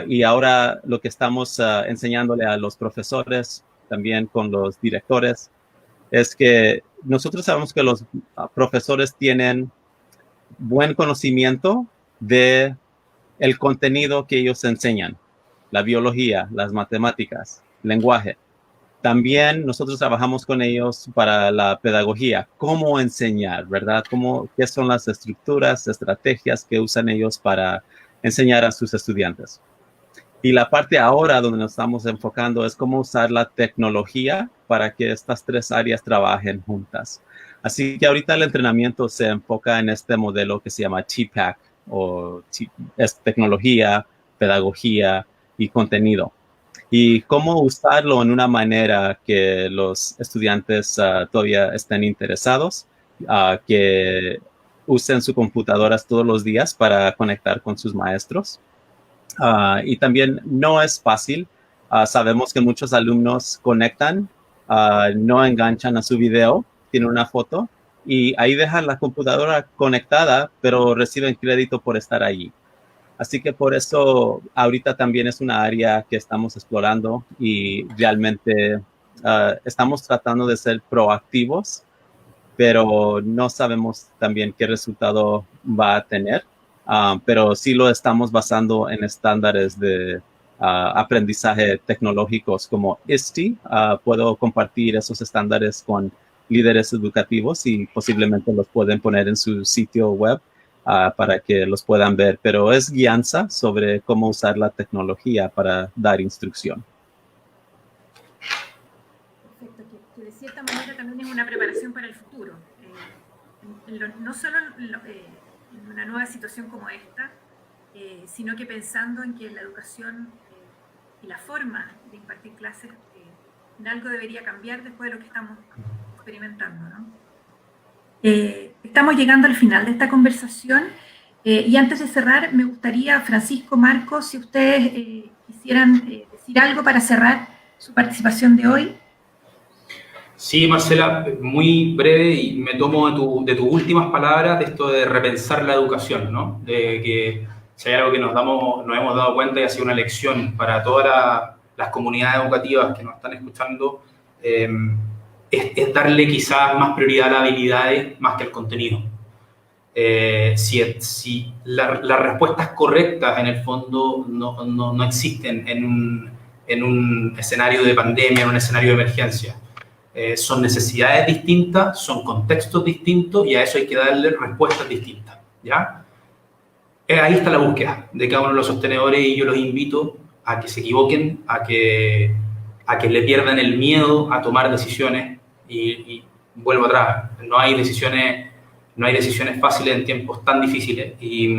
Y ahora lo que estamos enseñándole a los profesores, también con los directores, es que nosotros sabemos que los profesores tienen buen conocimiento de el contenido que ellos enseñan, la biología, las matemáticas, lenguaje. También nosotros trabajamos con ellos para la pedagogía, cómo enseñar, ¿verdad? ¿Qué son las estructuras, estrategias que usan ellos para enseñar a sus estudiantes? Y la parte ahora donde nos estamos enfocando es cómo usar la tecnología para que estas 3 áreas trabajen juntas. Así que ahorita el entrenamiento se enfoca en este modelo que se llama TPACK, es tecnología, pedagogía y contenido. y cómo usarlo en una manera que los estudiantes todavía estén interesados, que usen sus computadoras todos los días para conectar con sus maestros. Y también no es fácil. Sabemos que muchos alumnos conectan, no enganchan a su video, tienen una foto y ahí dejan la computadora conectada, pero reciben crédito por estar allí. Así que por eso ahorita también es una área que estamos explorando y realmente estamos tratando de ser proactivos, pero no sabemos también qué resultado va a tener. Pero sí lo estamos basando en estándares de aprendizaje tecnológicos como ISTE. Puedo compartir esos estándares con líderes educativos y posiblemente los pueden poner en su sitio web para que los puedan ver. Pero es guianza sobre cómo usar la tecnología para dar instrucción. Perfecto, que de cierta manera también es una preparación para el futuro. No solo en una nueva situación como esta, sino que pensando en que la educación y la forma de impartir clases en algo debería cambiar después de lo que estamos experimentando, ¿no? Estamos llegando al final de esta conversación y antes de cerrar me gustaría, Francisco, Marcos, si ustedes quisieran decir algo para cerrar su participación de hoy. Sí, Marcela, muy breve y me tomo de tus últimas palabras de esto de repensar la educación, ¿no? De que si hay algo que nos hemos dado cuenta y ha sido una lección para todas las comunidades educativas que nos están escuchando, es darle quizás más prioridad a las habilidades más que al contenido. Si las respuestas correctas en el fondo no existen en un escenario de pandemia, en un escenario de emergencia. Son necesidades distintas, son contextos distintos y a eso hay que darle respuestas distintas, ¿ya? Ahí está la búsqueda de cada uno de los sostenedores y yo los invito a que se equivoquen, a que le pierdan el miedo a tomar decisiones y vuelvo atrás, no hay decisiones fáciles en tiempos tan difíciles y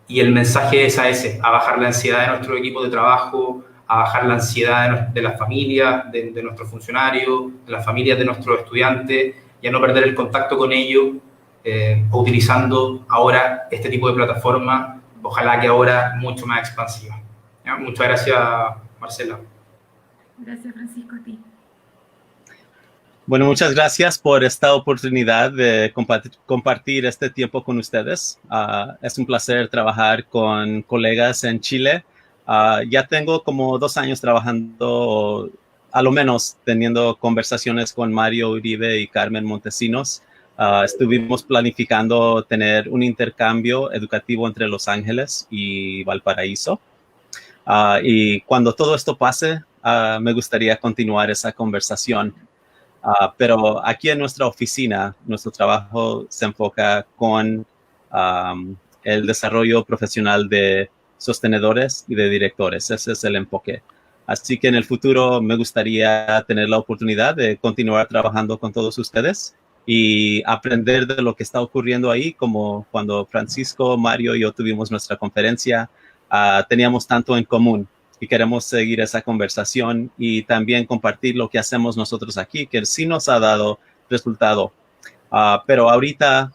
el mensaje es a bajar la ansiedad de nuestro equipo de trabajo, a bajar la ansiedad de las familias, de nuestros funcionarios, de las familias de nuestros estudiantes y a no perder el contacto con ellos, utilizando ahora este tipo de plataforma, ojalá que ahora mucho más expansiva. ¿Ya? Muchas gracias, Marcela. Gracias, Francisco, a ti. Bueno, muchas gracias por esta oportunidad de compartir este tiempo con ustedes. Es un placer trabajar con colegas en Chile. Ya tengo como 2 años trabajando, a lo menos teniendo conversaciones con Mario Uribe y Carmen Montesinos. Estuvimos planificando tener un intercambio educativo entre Los Ángeles y Valparaíso. Y cuando todo esto pase, me gustaría continuar esa conversación. Pero aquí en nuestra oficina, nuestro trabajo se enfoca con el desarrollo profesional de sostenedores y de directores. Ese es el enfoque. Así que en el futuro me gustaría tener la oportunidad de continuar trabajando con todos ustedes y aprender de lo que está ocurriendo ahí, como cuando Francisco, Mario y yo tuvimos nuestra conferencia, teníamos tanto en común y queremos seguir esa conversación y también compartir lo que hacemos nosotros aquí, que sí nos ha dado resultado. Pero ahorita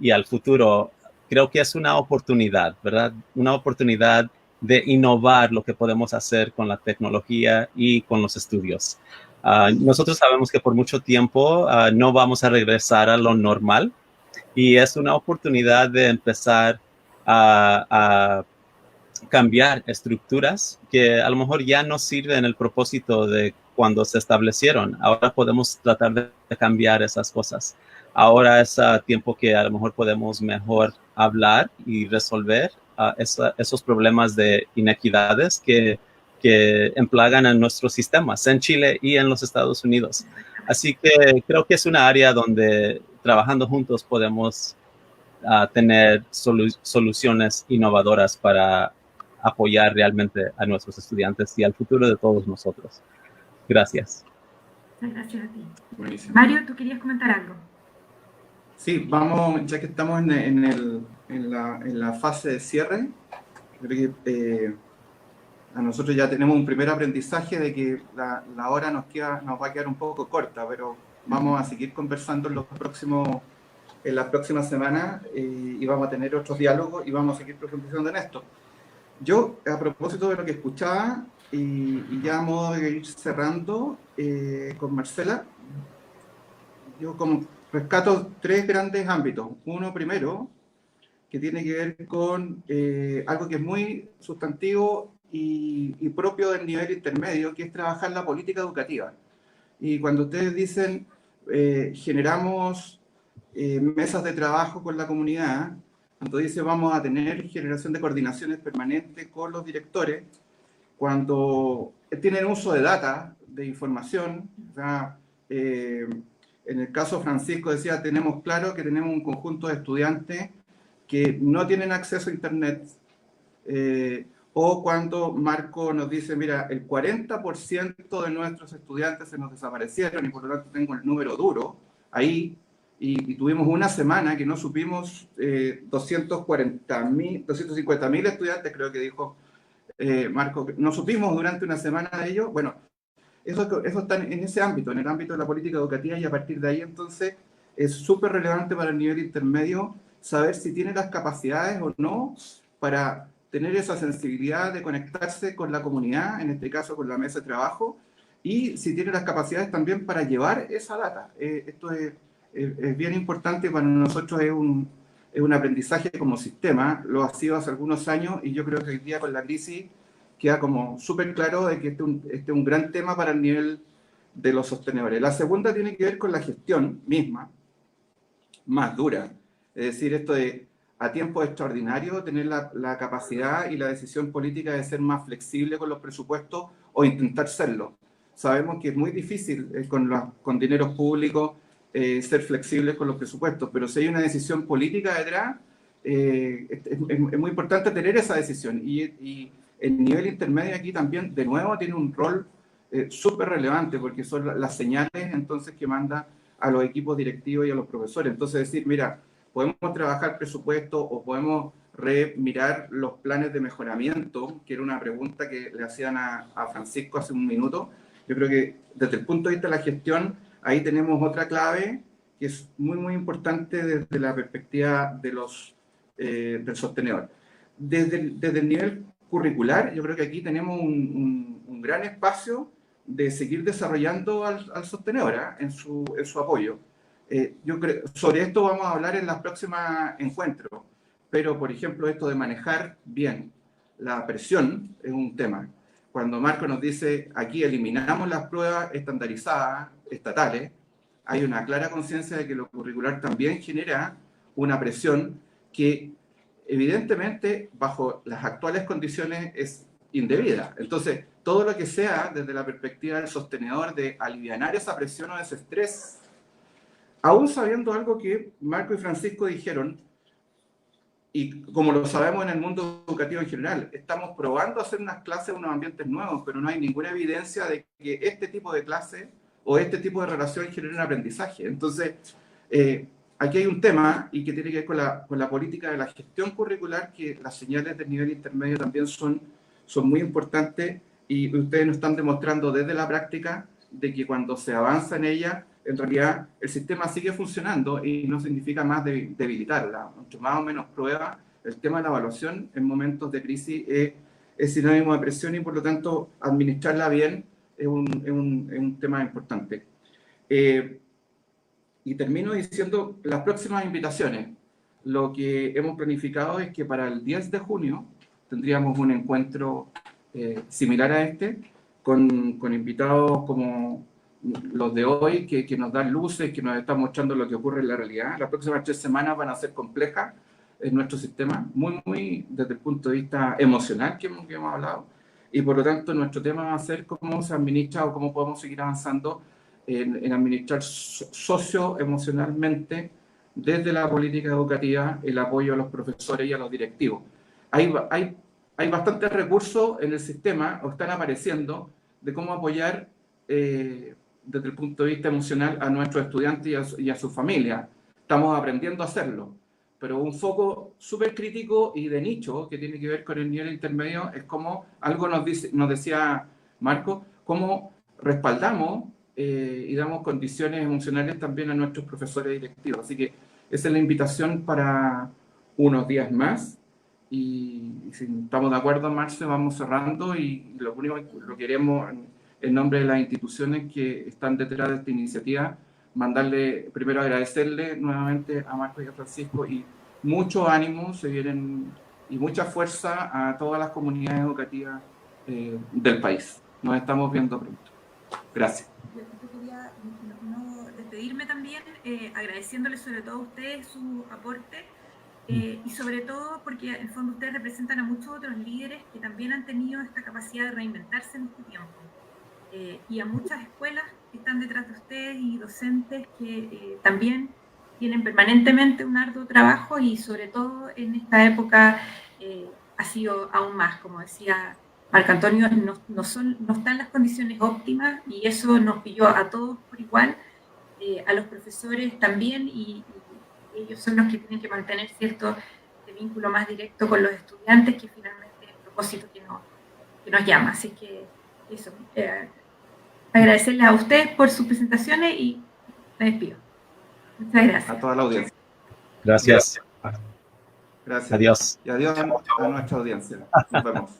y al futuro, creo que es una oportunidad, ¿verdad? Una oportunidad de innovar lo que podemos hacer con la tecnología y con los estudios. Nosotros sabemos que por mucho tiempo no vamos a regresar a lo normal y es una oportunidad de empezar a cambiar estructuras que a lo mejor ya no sirven el propósito de cuando se establecieron. Ahora podemos tratar de cambiar esas cosas. Ahora es tiempo que a lo mejor podemos mejor hablar y resolver esos problemas de inequidades que emplagan en nuestros sistemas, en Chile y en los Estados Unidos. Así que creo que es una área donde trabajando juntos podemos tener soluciones innovadoras para apoyar realmente a nuestros estudiantes y al futuro de todos nosotros. Gracias. Gracias a ti. Buenísimo. Mario, ¿tú querías comentar algo? Sí, vamos, ya que estamos en la fase de cierre, creo que a nosotros ya tenemos un primer aprendizaje de que la hora nos va a quedar un poco corta, pero vamos a seguir conversando en las próximas semanas y vamos a tener otros diálogos y vamos a seguir profundizando en esto. Yo, a propósito de lo que escuchaba, y ya a modo de ir cerrando con Marcela, yo como rescato 3 grandes ámbitos. Uno primero, que tiene que ver con algo que es muy sustantivo y propio del nivel intermedio, que es trabajar la política educativa. Y cuando ustedes dicen generamos mesas de trabajo con la comunidad, cuando dice vamos a tener generación de coordinaciones permanentes con los directores, cuando tienen uso de data, de información, o sea, en el caso Francisco decía, tenemos claro que tenemos un conjunto de estudiantes que no tienen acceso a Internet, o cuando Marco nos dice, mira, el 40% de nuestros estudiantes se nos desaparecieron y por lo tanto tengo el número duro ahí, y tuvimos una semana que no supimos 250.000 estudiantes, creo que dijo Marco, no supimos durante una semana de ello. Bueno, eso está en ese ámbito, en el ámbito de la política educativa, y a partir de ahí entonces es súper relevante para el nivel intermedio saber si tiene las capacidades o no para tener esa sensibilidad de conectarse con la comunidad, en este caso con la mesa de trabajo, y si tiene las capacidades también para llevar esa data. Esto es bien importante, para nosotros es un aprendizaje como sistema, lo ha sido hace algunos años, y yo creo que hoy día con la crisis queda como súper claro de que este es un gran tema para el nivel de los sostenedores. La segunda tiene que ver con la gestión misma, más dura, es decir, esto de a tiempo extraordinario tener la capacidad y la decisión política de ser más flexible con los presupuestos o intentar serlo. Sabemos que es muy difícil con dineros públicos ser flexibles con los presupuestos, pero si hay una decisión política detrás, es muy importante tener esa decisión. Y el nivel intermedio aquí también, de nuevo, tiene un rol súper relevante, porque son las señales entonces que manda a los equipos directivos y a los profesores. Entonces decir, mira, podemos trabajar presupuesto o podemos mirar los planes de mejoramiento, que era una pregunta que le hacían a Francisco hace un minuto. Yo creo que desde el punto de vista de la gestión, ahí tenemos otra clave que es muy, muy importante desde la perspectiva de del sostenedor. Desde el nivel curricular, yo creo que aquí tenemos un gran espacio de seguir desarrollando al sostenedor en su apoyo. Yo creo, sobre esto vamos a hablar en los próximos encuentros, pero por ejemplo esto de manejar bien la presión es un tema. Cuando Marco nos dice aquí eliminamos las pruebas estandarizadas estatales, hay una clara conciencia de que lo curricular también genera una presión que evidentemente bajo las actuales condiciones es indebida. Entonces, todo lo que sea desde la perspectiva del sostenedor de alivianar esa presión o ese estrés, aún sabiendo algo que Marco y Francisco dijeron, y como lo sabemos en el mundo educativo en general, estamos probando hacer unas clases en unos ambientes nuevos, pero no hay ninguna evidencia de que este tipo de clase o este tipo de relación genere un aprendizaje. Entonces, aquí hay un tema y que tiene que ver con la política de la gestión curricular, que las señales del nivel intermedio también son muy importantes, y ustedes nos están demostrando desde la práctica de que cuando se avanza en ella, en realidad el sistema sigue funcionando y no significa más debilitarla. Mucho más o menos prueba, el tema de la evaluación en momentos de crisis es sinónimo de presión, y por lo tanto administrarla bien es un tema importante. Y termino diciendo las próximas invitaciones. Lo que hemos planificado es que para el 10 de junio tendríamos un encuentro similar a este, con invitados como los de hoy, que nos dan luces, que nos están mostrando lo que ocurre en la realidad. Las próximas 3 semanas van a ser complejas en nuestro sistema, muy desde el punto de vista emocional que hemos hablado, y por lo tanto nuestro tema va a ser cómo se administra o cómo podemos seguir avanzando en administrar socioemocionalmente desde la política educativa el apoyo a los profesores y a los directivos. Hay bastantes recursos en el sistema, o están apareciendo, de cómo apoyar desde el punto de vista emocional a nuestros estudiantes y a su familia. Estamos aprendiendo a hacerlo, pero un foco súper crítico y de nicho que tiene que ver con el nivel intermedio es como algo nos decía Marco, cómo respaldamos y damos condiciones emocionales también a nuestros profesores directivos. Así que esa es la invitación para unos días más. Y si estamos de acuerdo, Marce, vamos cerrando y lo único que queremos en nombre de las instituciones que están detrás de esta iniciativa, mandarle, primero agradecerle nuevamente a Marco y a Francisco y mucho ánimo se vienen, y mucha fuerza a todas las comunidades educativas del país. Nos estamos viendo pronto. Gracias. Yo quería no despedirme también agradeciéndoles sobre todo a ustedes su aporte y sobre todo porque en el fondo ustedes representan a muchos otros líderes que también han tenido esta capacidad de reinventarse en este tiempo. Y a muchas escuelas que están detrás de ustedes y docentes que también tienen permanentemente un arduo trabajo y sobre todo en esta época ha sido aún más, como decía Marco Antonio, no están las condiciones óptimas y eso nos pilló a todos por igual, a los profesores también y ellos son los que tienen que mantener cierto vínculo más directo con los estudiantes que finalmente es el propósito que nos llama. Así que eso, agradecerles a ustedes por sus presentaciones y me despido. Muchas gracias. A toda la audiencia. Gracias. Gracias. Adiós. Y adiós a nuestra audiencia. Nos vemos.